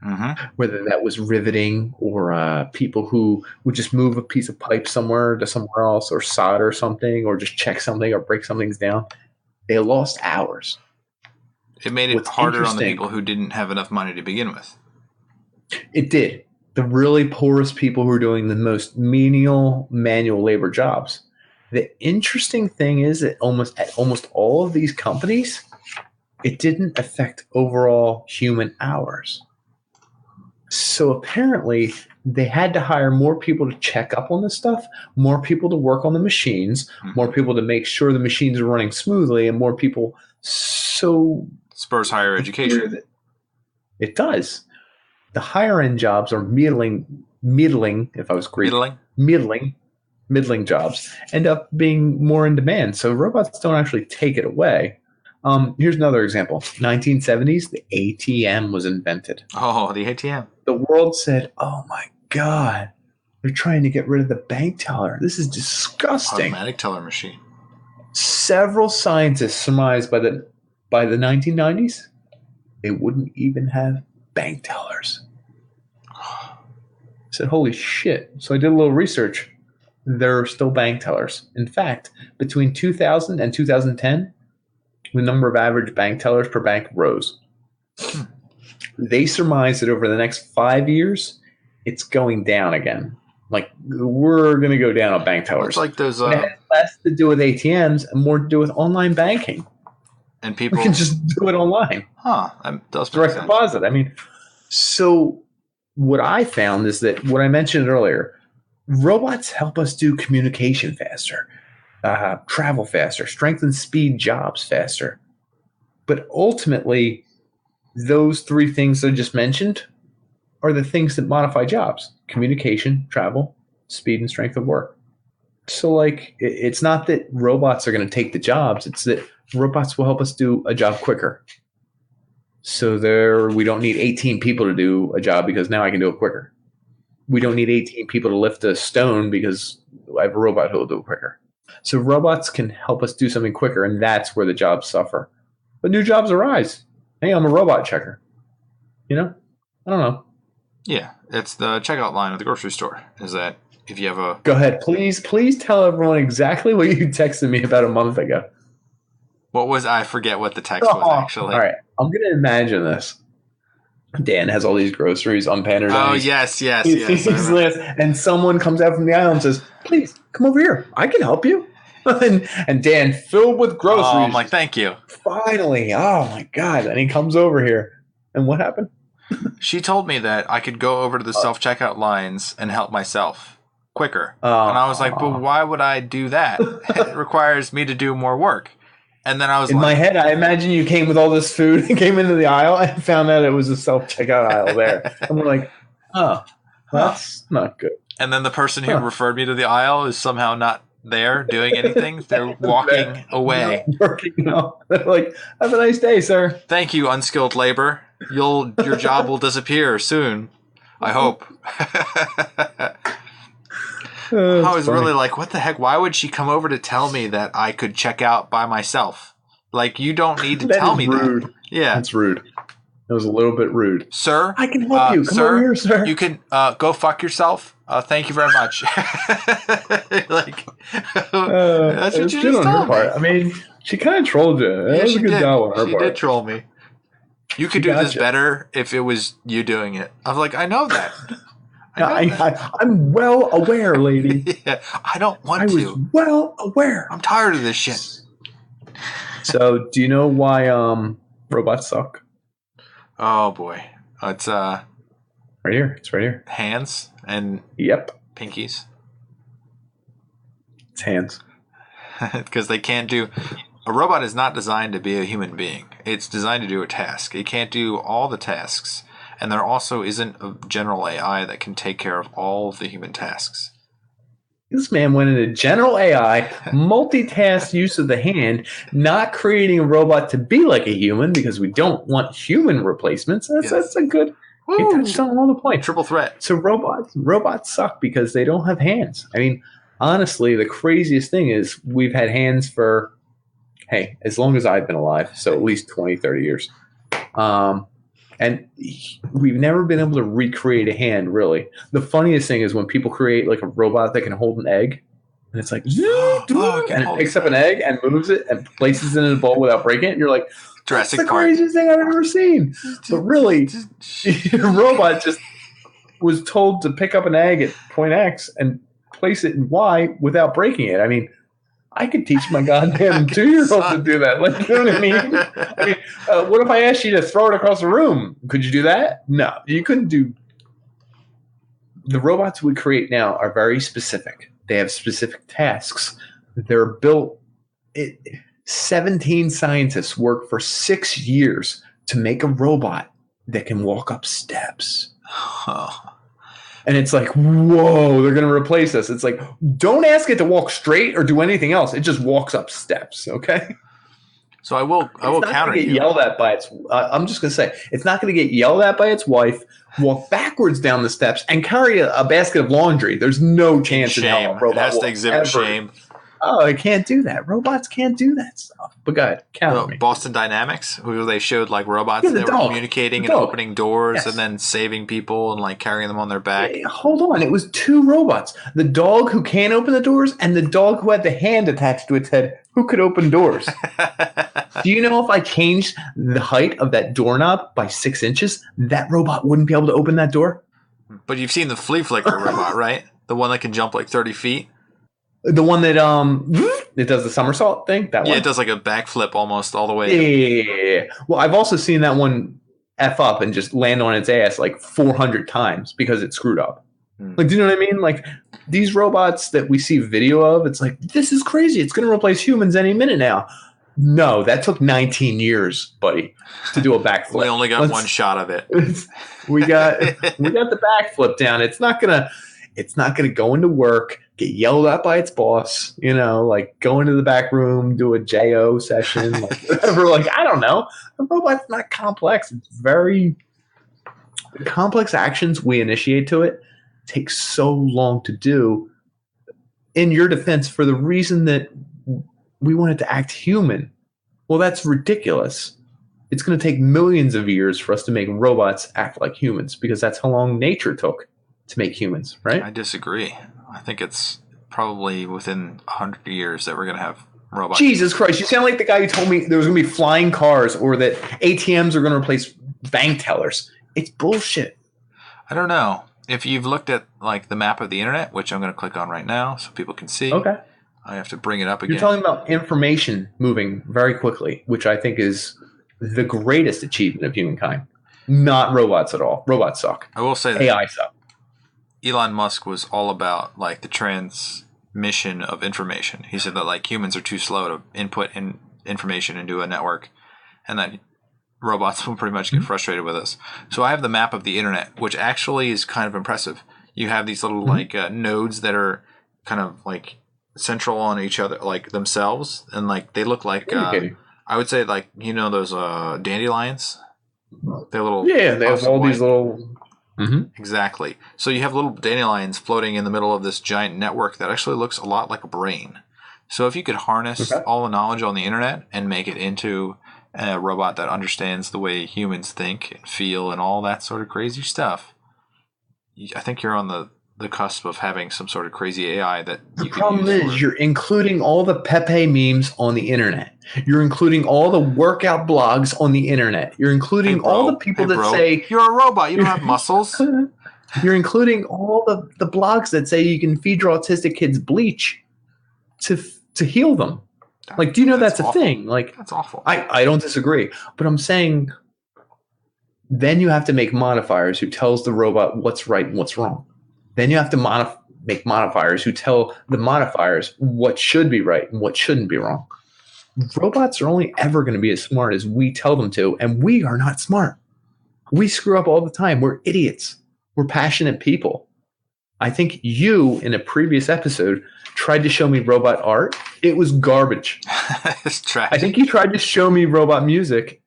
whether that was riveting or people who would just move a piece of pipe somewhere to somewhere else or solder something or just check something or break something down. They lost hours. It made it harder on the people who didn't have enough money to begin with. It did. The really poorest people who are doing the most menial manual labor jobs. The interesting thing is that at almost all of these companies, it didn't affect overall human hours. So apparently, they had to hire more people to check up on this stuff, more people to work on the machines, more people to make sure the machines are running smoothly, and more people. So spurs higher education. It does. The higher end jobs are middling. If I was Greek, middling jobs end up being more in demand. So robots don't actually take it away. Here's another example. 1970s, the ATM was invented. Oh, the ATM. The world said, oh my God, they're trying to get rid of the bank teller. This is disgusting. Automatic teller machine. Several scientists surmised by the 1990s, they wouldn't even have bank tellers. I said, holy shit. So I did a little research. There are still bank tellers. In fact, between 2000 and 2010, the number of average bank tellers per bank rose. They surmise that over the next 5 years, it's going down again. Like, we're going to go down on bank tellers. It's like those. It has less to do with ATMs and more to do with online banking. And people can just do it online. That does make direct sense. Deposit. I mean, so what I found is that what I mentioned earlier, robots help us do communication faster, travel faster, strengthen speed jobs faster. But ultimately, those three things I just mentioned are the things that modify jobs: communication, travel, speed, and strength of work. So, like, it's not that robots are going to take the jobs. It's that robots will help us do a job quicker. So we don't need 18 people to do a job because now I can do it quicker. We don't need 18 people to lift a stone because I have a robot who will do it quicker. So robots can help us do something quicker, and that's where the jobs suffer. But new jobs arise. Hey, I'm a robot checker. You know? I don't know. Yeah, it's the checkout line at the grocery store. Is that if you have a... Go ahead. Please tell everyone exactly what you texted me about a month ago. What was... I forget what the text was, actually. All right. I'm going to imagine this. Dan has all these groceries on pander. Oh, yes. And someone comes out from the aisle and says, please, come over here. I can help you. and Dan, filled with groceries. Oh, I'm like, thank you. Finally. Oh, my God. And he comes over here. And what happened? She told me that I could go over to the self-checkout lines and help myself quicker. And I was like, but why would I do that? It requires me to do more work. And then I was in like, my head, I imagine you came with all this food and came into the aisle and found out it was a self-checkout aisle there. And we're like, oh, that's not good. And then the person who referred me to the aisle is somehow not there doing anything. They're walking away. Working out. They're like, have a nice day, sir. Thank you, unskilled labor. Your job will disappear soon. I hope. I was really like, what the heck? Why would she come over to tell me that I could check out by myself? Like, you don't need to tell me rude. that. Yeah. That's rude. That was a little bit rude. Sir? I can help you. Come over here, sir. You can go fuck yourself. Thank you very much. Like, that's what you just told me. I mean, she kind of trolled you. That was a good job on her part. She did troll me. You could do this better if it was you doing it. I was like, I know that. I'm well aware, lady. Yeah, I don't want to. I was well aware. I'm tired of this shit. So, do you know why robots suck? Oh boy, it's right here. It's right here. Hands and pinkies. It's hands. Because they can't do. A robot is not designed to be a human being. It's designed to do a task. It can't do all the tasks. And there also isn't a general AI that can take care of all of the human tasks. This man went into general AI, multitask use of the hand, not creating a robot to be like a human because we don't want human replacements. That's a good. He touched on all the points. Triple threat. So robots suck because they don't have hands. I mean, honestly, the craziest thing is we've had hands for, as long as I've been alive. So at least 20, 30 years. And we've never been able to recreate a hand, really. The funniest thing is when people create like a robot that can hold an egg, and it's like, and it picks up an egg and moves it and places it in a bowl without breaking it. And you're like, that's the craziest thing I've ever seen. But really, the robot just was told to pick up an egg at point X and place it in Y without breaking it. I mean, I could teach my goddamn 2-year-old to do that. Like, you know what I mean? What if I asked you to throw it across the room? Could you do that? No, you couldn't do. The robots we create now are very specific. They have specific tasks. They're built. 17 scientists worked for 6 years to make a robot that can walk up steps. And it's like, whoa, they're going to replace us. It's like, don't ask it to walk straight or do anything else. It just walks up steps, okay? So I will counter you. Yelled at by its. I'm just going to say, it's not going to get yelled at by its wife, walk backwards down the steps, and carry a basket of laundry. There's no chance in hell a robot it has to exhibit shame. Oh, it can't do that. Robots can't do that stuff. But go ahead, count me. Boston Dynamics, who they showed like robots that were communicating and opening doors and then saving people and like carrying them on their back. Hey, hold on, it was 2 robots. The dog who can't open the doors and the dog who had the hand attached to its head who could open doors. Do you know if I changed the height of that doorknob by 6 inches, that robot wouldn't be able to open that door? But you've seen the flea flicker robot, right? The one that can jump like 30 feet? The one that it does the somersault thing? That one? It does like a backflip almost all the way. Yeah. Well, I've also seen that one F up and just land on its ass like 400 times because it screwed up. Like, do you know what I mean? Like, these robots that we see video of, it's like, this is crazy. It's going to replace humans any minute now. No, that took 19 years, buddy, to do a backflip. We only got one shot of it. we got the backflip down. It's not gonna go into work, get yelled at by its boss, like go into the back room, do a JO session, like whatever. Like, I don't know. The robot's not complex. It's very complex actions we initiate to it take so long to do. In your defense, for the reason that we want it to act human. Well, that's ridiculous. It's going to take millions of years for us to make robots act like humans because that's how long nature took to make humans, right? I disagree. I think it's probably within 100 years that we're going to have robots. Jesus Christ. You sound like the guy who told me there was going to be flying cars or that ATMs are going to replace bank tellers. It's bullshit. I don't know. If you've looked at like the map of the internet, which I'm going to click on right now so people can see. Okay. I have to bring it up again. You're talking about information moving very quickly, which I think is the greatest achievement of humankind. Not robots at all. Robots suck. I will say that AI suck. Elon Musk was all about like the transmission of information. He said that like humans are too slow to input information into a network, and that robots will pretty much get frustrated with us. So I have the map of the internet, which actually is kind of impressive. You have these little like nodes that are kind of like central on each other, like themselves, and like they look like I would say like those dandelions. They're little they have all these little. Exactly. So you have little dandelions floating in the middle of this giant network that actually looks a lot like a brain. So if you could harness all the knowledge on the internet and make it into a robot that understands the way humans think and feel and all that sort of crazy stuff, I think you're on the cusp of having some sort of crazy AI that the problem is you're including all the pepe memes on the internet. You're including all the workout blogs on the internet. You're including all the people that say you're a robot, you don't have muscles. You're including all the blogs that say you can feed your autistic kids bleach to heal them. Like, do you know that's a thing? Like, that's awful. I don't disagree, but I'm saying then you have to make modifiers who tells the robot what's right and what's wrong. Then you have to make modifiers who tell the modifiers what should be right and what shouldn't be wrong. Robots are only ever going to be as smart as we tell them to, and we are not smart. We screw up all the time. We're idiots. We're passionate people. I think you, in a previous episode, tried to show me robot art. It was garbage. It's trash. I think you tried to show me robot music.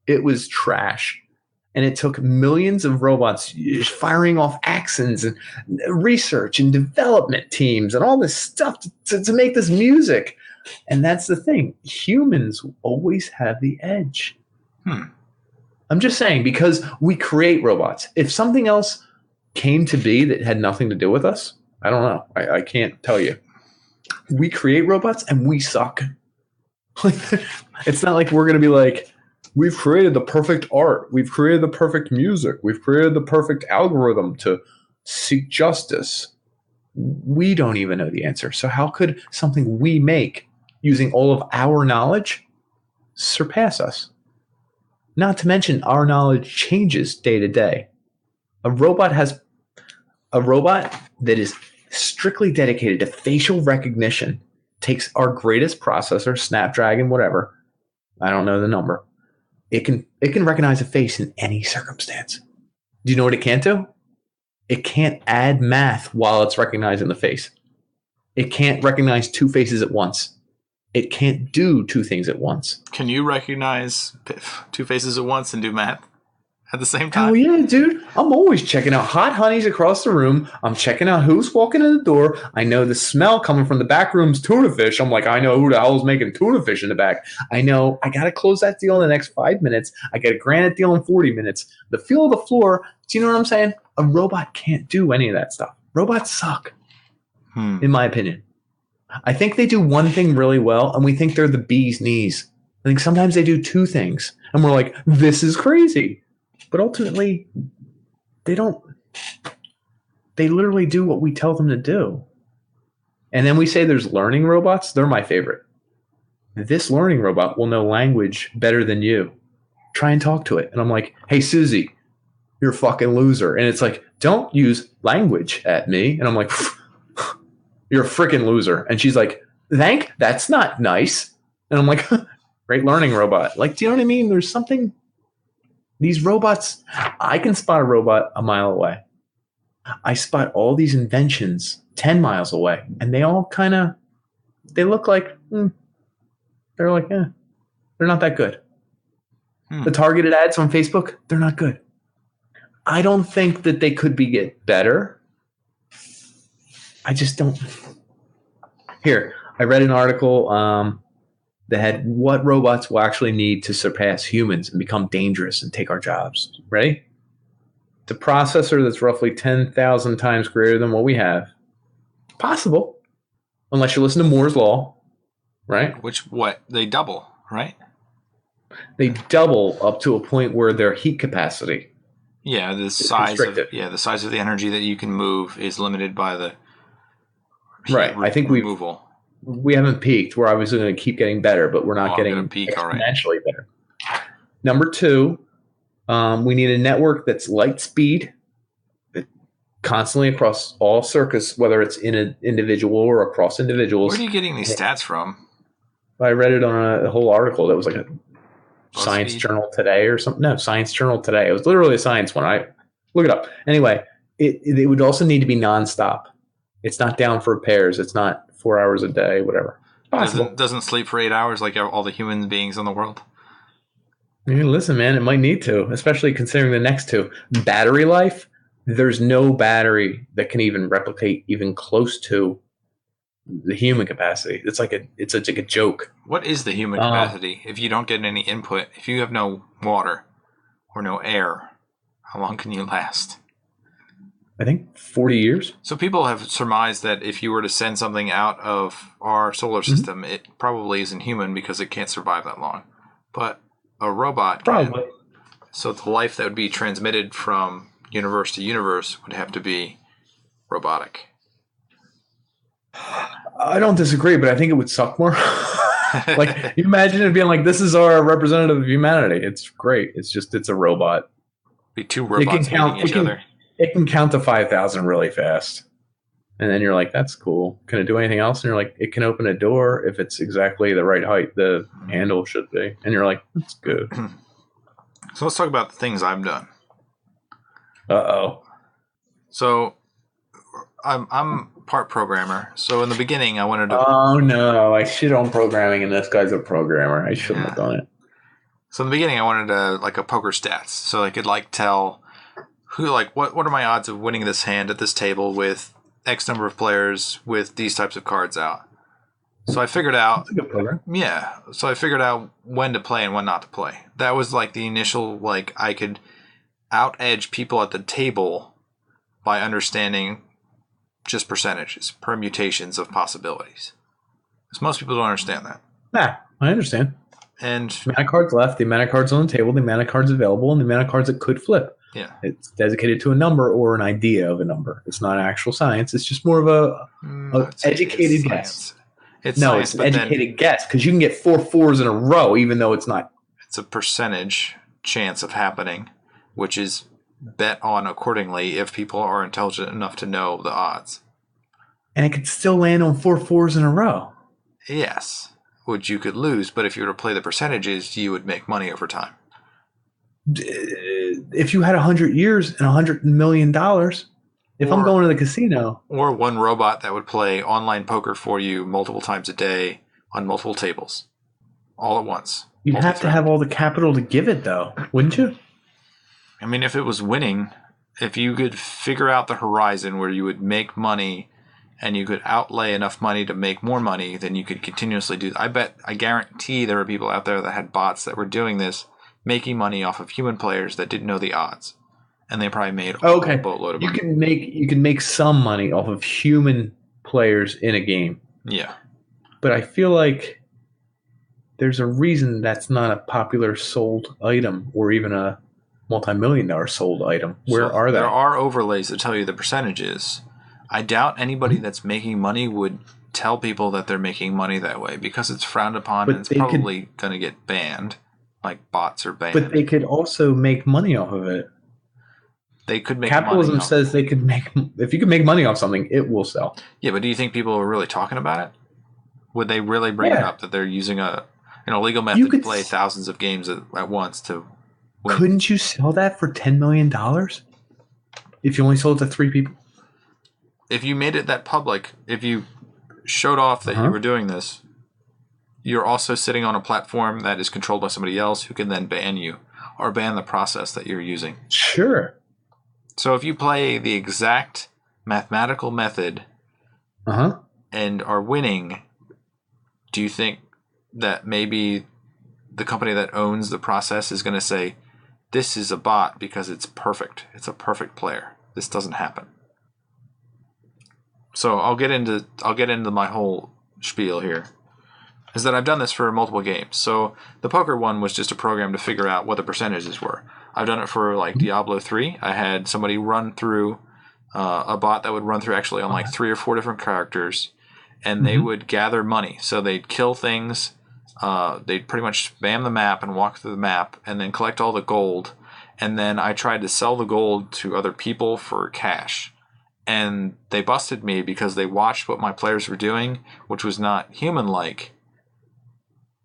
It was trash. And it took millions of robots firing off accents and research and development teams and all this stuff to make this music. And that's the thing. Humans always have the edge. I'm just saying, because we create robots. If something else came to be that had nothing to do with us, I don't know. I can't tell you. We create robots and we suck. It's not like we're going to be like, we've created the perfect art. We've created the perfect music. We've created the perfect algorithm to seek justice. We don't even know the answer. So how could something we make using all of our knowledge surpass us? Not to mention our knowledge changes day to day. A robot that is strictly dedicated to facial recognition takes our greatest processor, Snapdragon, whatever. I don't know the number. It can recognize a face in any circumstance. Do you know what it can't do? It can't add math while it's recognizing the face. It can't recognize two faces at once. It can't do two things at once. Can you recognize two faces at once and do math at the same time? Oh yeah, dude. I'm always checking out hot honeys across the room. I'm checking out who's walking in the door. I know the smell coming from the back room's tuna fish. I'm like, I know who the hell is making tuna fish in the back. I know I got to close that deal in the next 5 minutes. I got to grant a deal in 40 minutes. The feel of the floor. Do you know what I'm saying? A robot can't do any of that stuff. Robots suck, in my opinion. I think they do one thing really well, and we think they're the bee's knees. I think sometimes they do two things, and we're like, this is crazy. But ultimately, they don't. They literally do what we tell them to do. And then we say there's learning robots. They're my favorite. This learning robot will know language better than you. Try and talk to it. And I'm like, hey, Susie, you're a fucking loser. And it's like, don't use language at me. And I'm like, you're a freaking loser. And she's like, that's not nice. And I'm like, great learning robot. Like, do you know what I mean? There's something. These robots, I can spot a robot a mile away. I spot all these inventions 10 miles away. And they all they look like, they're like, they're not that good. The targeted ads on Facebook, they're not good. I don't think that they could get better. I just don't. Here, I read an article that had what robots will actually need to surpass humans and become dangerous and take our jobs. Ready? The processor that's roughly 10,000 times greater than what we have. Possible. Unless you listen to Moore's Law. Right? They double, right? They double up to a point where their heat capacity. Yeah, the size of the energy that you can move is limited by the right. I think removal. We haven't peaked. We're obviously going to keep getting better, but we're not getting peak, exponentially better. Number two, We need a network that's light speed, constantly across all circuits, whether it's in an individual or across individuals. Where are you getting these stats from? I read it on a whole article that was like a Science BuzzFeed? Journal Today or something. No, Science Journal Today. It was literally a science one. I look it up. Anyway, it would also need to be nonstop. It's not down for repairs. It's not 4 hours a day, whatever. Possible. Doesn't sleep for 8 hours like all the human beings in the world. Listen, man, it might need to, especially considering the next two. Battery life, there's no battery that can even replicate even close to the human capacity. It's like a joke. What is the human capacity if you don't get any input? If you have no water or no air, how long can you last? I think 40 years. So people have surmised that if you were to send something out of our solar system, it probably isn't human because it can't survive that long. But a robot can. Probably. So the life that would be transmitted from universe to universe would have to be robotic. I don't disagree, but I think it would suck more. Like, you imagine it being like, this is our representative of humanity. It's great. It's a robot. Be two robots hating each other. It can count to 5,000 really fast. And then you're like, that's cool. Can it do anything else? And you're like, it can open a door if it's exactly the right height the handle should be. And you're like, that's good. So let's talk about the things I've done. Uh-oh. So I'm part programmer. So in the beginning, I wanted to... Oh, no. I shit on programming, and this guy's a programmer. I shouldn't have done it. So in the beginning, I wanted a poker stats. So I could tell what are my odds of winning this hand at this table with X number of players with these types of cards out. So I figured out... That's a good program. Yeah. So I figured out when to play and when not to play. That was the initial, I could out-edge people at the table by understanding just percentages, permutations of possibilities. Because most people don't understand that. Nah, I understand. And the amount of cards left, the amount of cards on the table, the amount of cards available, and the amount of cards that could flip. Yeah. It's dedicated to a number or an idea of a number. It's not actual science. It's just more of a educated guess. It's an educated guess because you can get 4 4s in a row, even though it's not. It's a percentage chance of happening, which is bet on accordingly if people are intelligent enough to know the odds. And it could still land on 4 4s in a row. Yes, which you could lose, but if you were to play the percentages, you would make money over time. If you had 100 years and $100 million, if I'm going to the casino. Or one robot that would play online poker for you multiple times a day on multiple tables, all at once. You'd have to have all the capital to give it, though, wouldn't you? I mean, if it was winning, if you could figure out the horizon where you would make money and you could outlay enough money to make more money, then you could continuously do that. I guarantee there are people out there that had bots that were doing this, making money off of human players that didn't know the odds. And they probably made a boatload of money. You can make some money off of human players in a game. Yeah. But I feel like there's a reason that's not a popular sold item or even a multi-million-dollar sold item. Where are they? There are overlays that tell you the percentages. I doubt anybody that's making money would tell people that they're making money that way because it's frowned upon and it's probably going to get banned, like bots are banned. But they could also make money off of it. They could make Capitalism money says they could make... If you can make money off something, it will sell. Yeah, but do you think people are really talking about it? Would they really bring it up that they're using an illegal method to play thousands of games at once to win? Couldn't you sell that for $10 million if you only sold it to 3 people? If you made it that public, if you showed off that you were doing this, you're also sitting on a platform that is controlled by somebody else who can then ban you or ban the process that you're using. Sure. So if you play the exact mathematical method and are winning, do you think that maybe the company that owns the process is going to say, this is a bot because it's perfect. It's a perfect player. This doesn't happen. So I'll get into my whole spiel here. Is that I've done this for multiple games. So the poker one was just a program to figure out what the percentages were. I've done it for Diablo 3. I had somebody run through a bot that would run through actually on 3 or 4 different characters, and they would gather money. So they'd kill things. They'd pretty much spam the map and walk through the map and then collect all the gold. And then I tried to sell the gold to other people for cash. And they busted me because they watched what my players were doing, which was not human-like,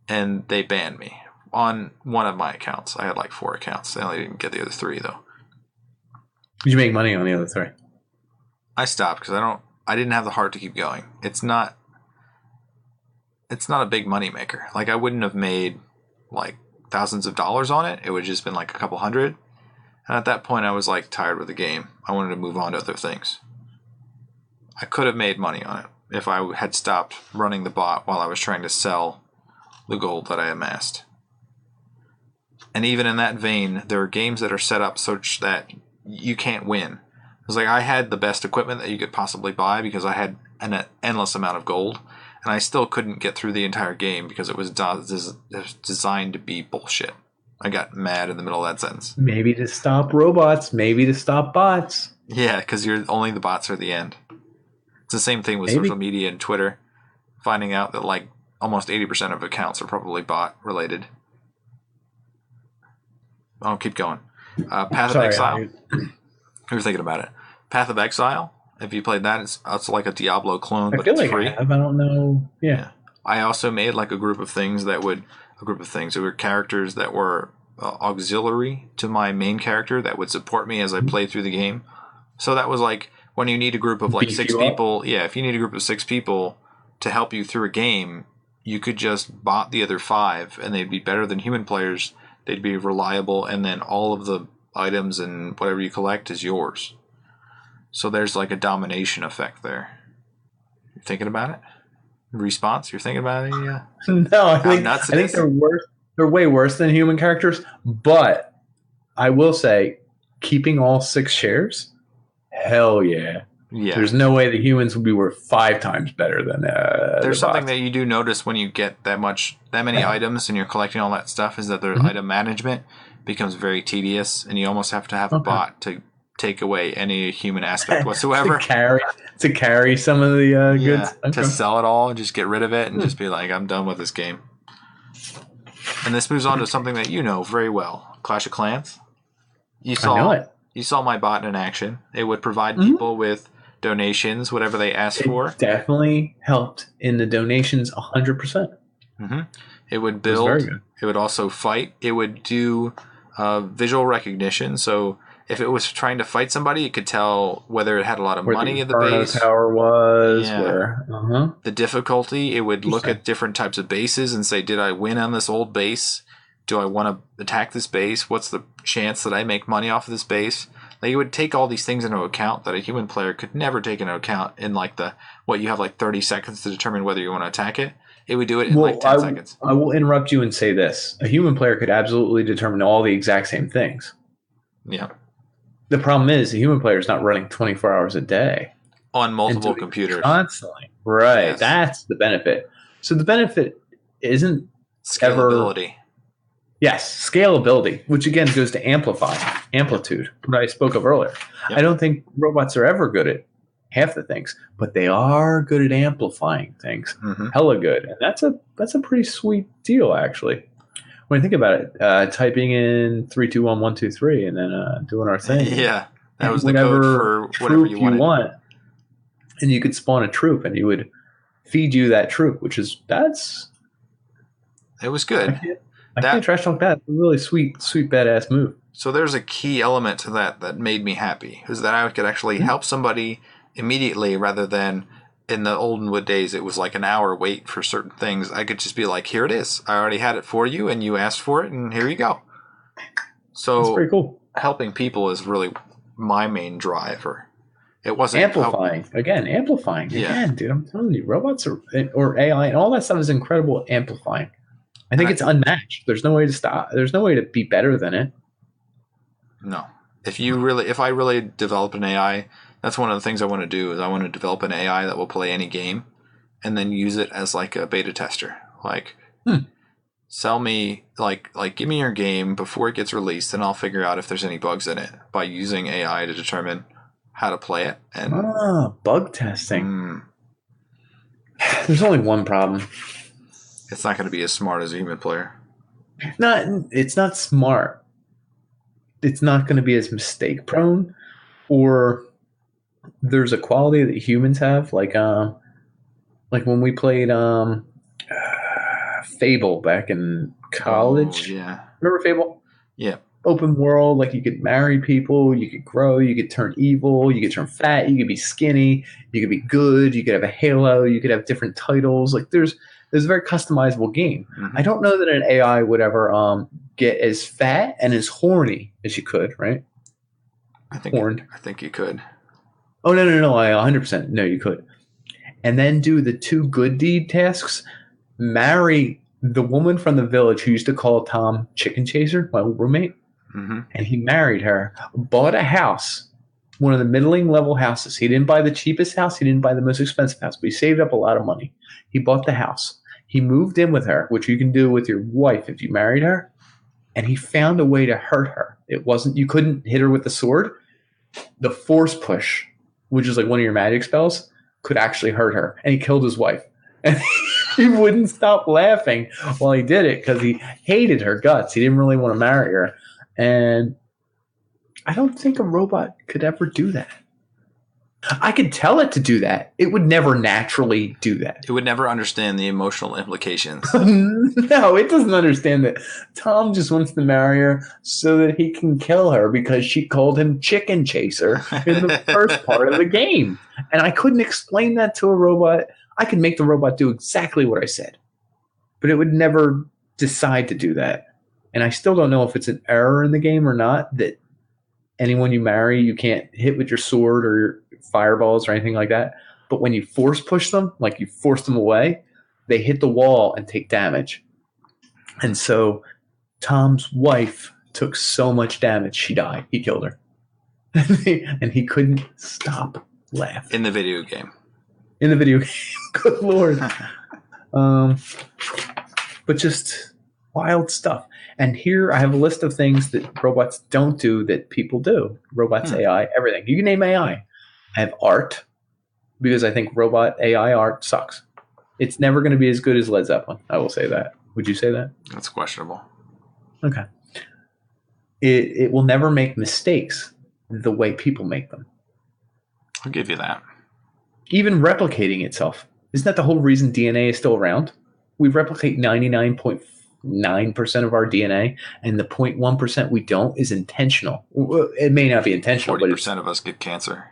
and they banned me on one of my accounts. I had like 4 accounts. I only didn't get the other 3 though. Did you make money on the other 3? I stopped because I didn't have the heart to keep going. It's not a big money maker. Like, I wouldn't have made like thousands of dollars on it. It would have just been like a couple hundred. And at that point I was like tired with the game. I wanted to move on to other things. I could have made money on it if I had stopped running the bot while I was trying to sell the gold that I amassed. And even in that vein, there are games that are set up such that you can't win. It's like I had the best equipment that you could possibly buy because I had an endless amount of gold, and I still couldn't get through the entire game because it was designed to be bullshit. I got mad in the middle of that sentence. Maybe to stop robots, maybe to stop bots. Yeah, because only the bots are at the end. It's the same thing with social media and Twitter. Finding out that like almost 80% of accounts are probably bot related. I'll keep going. Path of Exile. You were thinking about it. Path of Exile. If you played that, it's like a Diablo clone, but it's free. I don't know. Yeah. I also made like a group of things. There were characters that were auxiliary to my main character that would support me as I played through the game. So that was like when you need a group of like 6 people. Yeah, if you need a group of 6 people to help you through a game, you could just bot the other 5, and they'd be better than human players. They'd be reliable, and then all of the items and whatever you collect is yours. So there's like a domination effect there. You're thinking about it? Response? You're thinking about it? Yeah. No, I think they're worse. They're way worse than human characters. But I will say, keeping all 6 shares, hell yeah. Yeah. There's no way the humans would be worth 5 times better than there's something that you do notice when you get that many items and you're collecting all that stuff is that their item management becomes very tedious, and you almost have to have a bot to take away any human aspect whatsoever. to carry some of the goods. Okay. To sell it all and just get rid of it and just be like, I'm done with this game. And this moves on to something that you know very well. Clash of Clans. You saw my bot in action. It would provide people with donations, whatever they asked for. Definitely helped in the donations 100%. It would build. It would also fight. It would do visual recognition. So if it was trying to fight somebody, it could tell whether it had a lot of money in the base. Tower was. The difficulty. It would look at different types of bases and say, did I win on this old base? Do I want to attack this base? What's the chance that I make money off of this base? Like, it would take all these things into account that a human player could never take into account in like you have like 30 seconds to determine whether you want to attack it. It would do it in like 10 seconds. I will interrupt you and say this. A human player could absolutely determine all the exact same things. Yeah. The problem is a human player is not running 24 hours a day. On multiple computers. Constantly. Right. Yes. That's the benefit. So the benefit isn't scalability. Yes, scalability, which again goes to amplitude, what I spoke of earlier. Yep. I don't think robots are ever good at half the things, but they are good at amplifying things. Hella good. And that's a pretty sweet deal, actually. When you think about it, typing in 3, 2, 1, 1, 2, 3, and then doing our thing. Yeah, that was the code for whatever you want. And you could spawn a troop, and you would feed you that troop, it was good. I can't trash talk that. It's a really sweet, badass move. So there's a key element to that made me happy, is that I could actually help somebody immediately rather than in the olden wood days it was like an hour wait for certain things. I could just be like, here it is. I already had it for you and you asked for it and here you go. So that's pretty cool. Helping people is really my main driver. It wasn't amplifying. Again, dude, I'm telling you, robots or AI and all that stuff is incredible at amplifying. I think it's unmatched. There's no way to stop. There's no way to be better than it. No. If I really develop an AI, that's one of the things I want to do. Is I want to develop an AI that will play any game, and then use it as like a beta tester. Like, sell me give me your game before it gets released, and I'll figure out if there's any bugs in it by using AI to determine how to play it. And bug testing. There's only one problem. It's not going to be as smart as a human player. It's not smart. it's not going to be as mistake prone, or there's a quality that humans have, like when we played Fable back in Oh college. yeah, Remember Fable? yeah. Open world, like you could marry people, you could grow, you could turn evil, you could turn fat, you could be skinny, you could be good, you could have a halo, you could have different titles. Like there's a very customizable game. Mm-hmm. I don't know that an AI would ever get as fat and as horny as you could, right? I think you could. Oh no! I 100% no, you could. And then do the two good deed tasks. Marry the woman from the village who used to call Tom Chicken Chaser, my roommate. Mm-hmm. And he married her, bought a house, one of the middling level houses. He didn't buy the cheapest house, he didn't buy the most expensive house, but he saved up a lot of money. He bought the house. He moved in with her, which you can do with your wife if you married her, and he found a way to hurt her. It wasn't, you couldn't hit her with the sword. The force push, which is like one of your magic spells, could actually hurt her. And he killed his wife. And he wouldn't stop laughing while he did it because he hated her guts. He didn't really want to marry her. And I don't think a robot could ever do that. I could tell it to do that. It would never naturally do that. It would never understand the emotional implications. No, it doesn't understand that. Tom just wants to marry her so that he can kill her because she called him Chicken Chaser in the first part of the game. And I couldn't explain that to a robot. I could make the robot do exactly what I said, but it would never decide to do that. And I still don't know if it's an error in the game or not that anyone you marry, you can't hit with your sword or your fireballs or anything like that. But when you force push them, like you force them away, they hit the wall and take damage. And so Tom's wife took so much damage, she died. He killed her. And he couldn't stop laughing. In the video game. In the video game. Good Lord. But just wild stuff. And here I have a list of things that robots don't do that people do. Robots, AI, everything. You can name AI. I have art because I think robot AI art sucks. It's never going to be as good as Led Zeppelin. I will say that. Would you say that? That's questionable. Okay. It will never make mistakes the way people make them. I'll give you that. Even replicating itself. Isn't that the whole reason DNA is still around? We replicate 99.9% of our DNA, and the 0.1% we don't is intentional. It may not be intentional, 40% of us get cancer.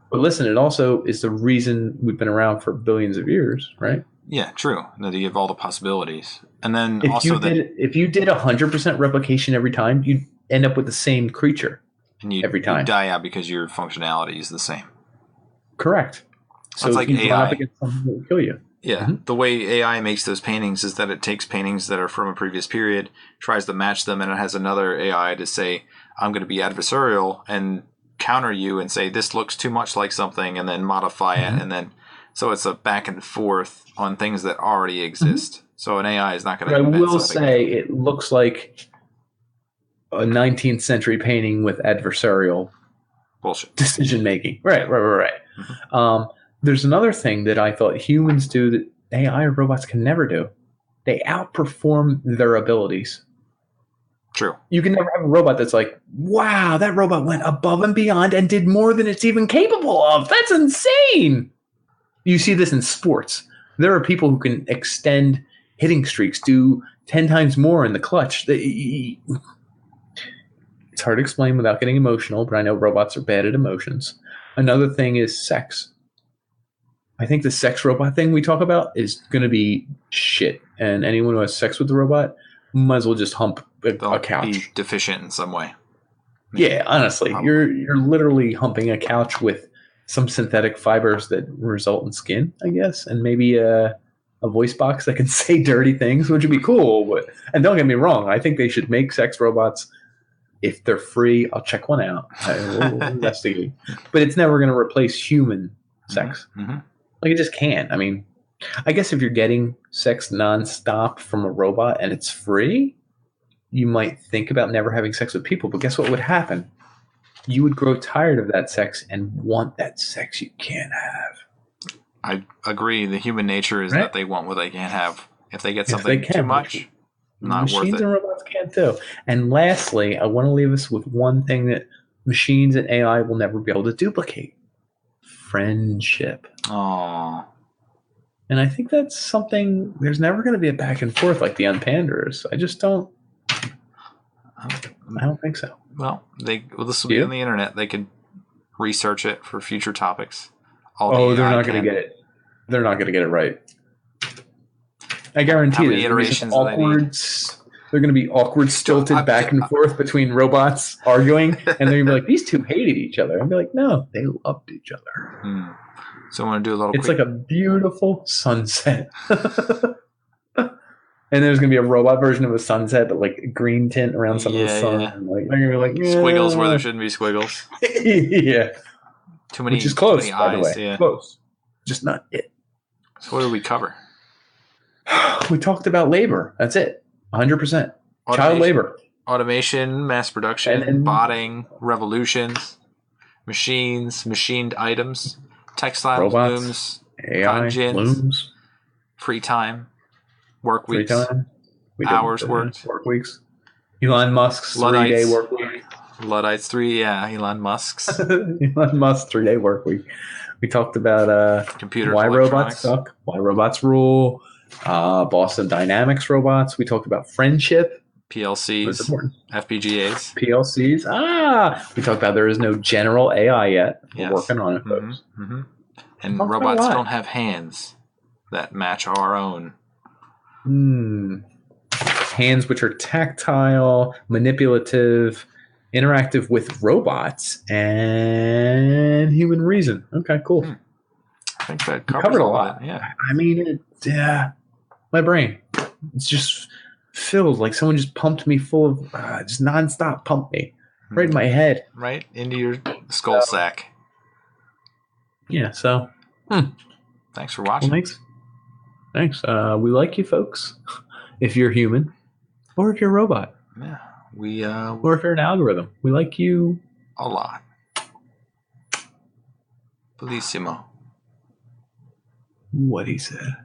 But listen, it also is the reason we've been around for billions of years, right? Yeah, true. That you have all the possibilities. And then if also if you did 100% replication every time, you'd end up with the same creature every time. You die out because your functionality is the same. Correct. So it's like you AI. Up against something that will kill you. Yeah, the way AI makes those paintings is that it takes paintings that are from a previous period, tries to match them, and it has another AI to say, I'm going to be adversarial and counter you and say, this looks too much like something, and then modify it. And then, so it's a back and forth on things that already exist. So an AI is not going to I will say it looks like a 19th century painting with adversarial bullshit decision making. Right. Mm-hmm. There's another thing that I thought humans do that AI or robots can never do. They outperform their abilities. True. You can never have a robot that's like, wow, that robot went above and beyond and did more than it's even capable of. That's insane. You see this in sports. There are people who can extend hitting streaks, do 10 times more in the clutch. It's hard to explain without getting emotional, but I know robots are bad at emotions. Another thing is sex. I think the sex robot thing we talk about is going to be shit. And anyone who has sex with the robot might as well just hump a couch. Be deficient in some way. Yeah, honestly. Probably. You're literally humping a couch with some synthetic fibers that result in skin, I guess, and maybe a voice box that can say dirty things, which would be cool. And don't get me wrong, I think they should make sex robots. If they're free, I'll check one out. We'll investigate. But it's never going to replace human sex. Mm-hmm. Like, it just can't. I mean, I guess if you're getting sex nonstop from a robot and it's free, you might think about never having sex with people. But guess what would happen? You would grow tired of that sex and want that sex you can't have. I agree. The human nature is that they want what they can't have. If they get something too much, not worth it. Machines and robots can too. And lastly, I want to leave us with one thing that machines and AI will never be able to duplicate: friendship. Oh. And I think that's something. There's never going to be a back and forth like the unpanders. I just don't. I don't think so. Well, this will be on the internet. They could research it for future topics. They're not going to get it. They're not going to get it right. I guarantee many iterations they're going to be awkward, stilted back and forth between robots arguing, and they're going to be like, these two hated each other. And be like, no, they loved each other. So I want to do a little. It's like a beautiful sunset. And there's going to be a robot version of a sunset, but like a green tint around some of the sun. Yeah. And like, they're going to be like, squiggles where there shouldn't be squiggles. Yeah. Too many. Which is close, by the way. Yeah. Close. Just not it. So what did we cover? We talked about labor. That's it. 100%. Child labor. Automation, mass production, bahding, revolutions, machines, machined items, textiles, robots, looms, AI, looms, free time, work weeks, hours worked, work weeks, Elon Musk's 3-day work week. Luddites Elon Musk's. Elon Musk's 3-day work week. We talked about computer why robots suck, why robots rule, Boston Dynamics robots. We talked about friendship. PLCs, FPGAs. PLCs. We talked about there is no general AI yet. We're working on it, folks. Mm-hmm. And robots don't have hands that match our own. Hands which are tactile, manipulative, interactive with robots, and human reason. Okay, cool. I think that covered a lot. Yeah. I mean, my brain, it's just filled, like someone just pumped me full of just nonstop pumped me right in my head, right into your skull sack. Yeah. So, thanks for watching. Well, thanks. We like you, folks. If you're human, or if you're a robot, or if you're an algorithm, we like you a lot. Bellissimo. What he said.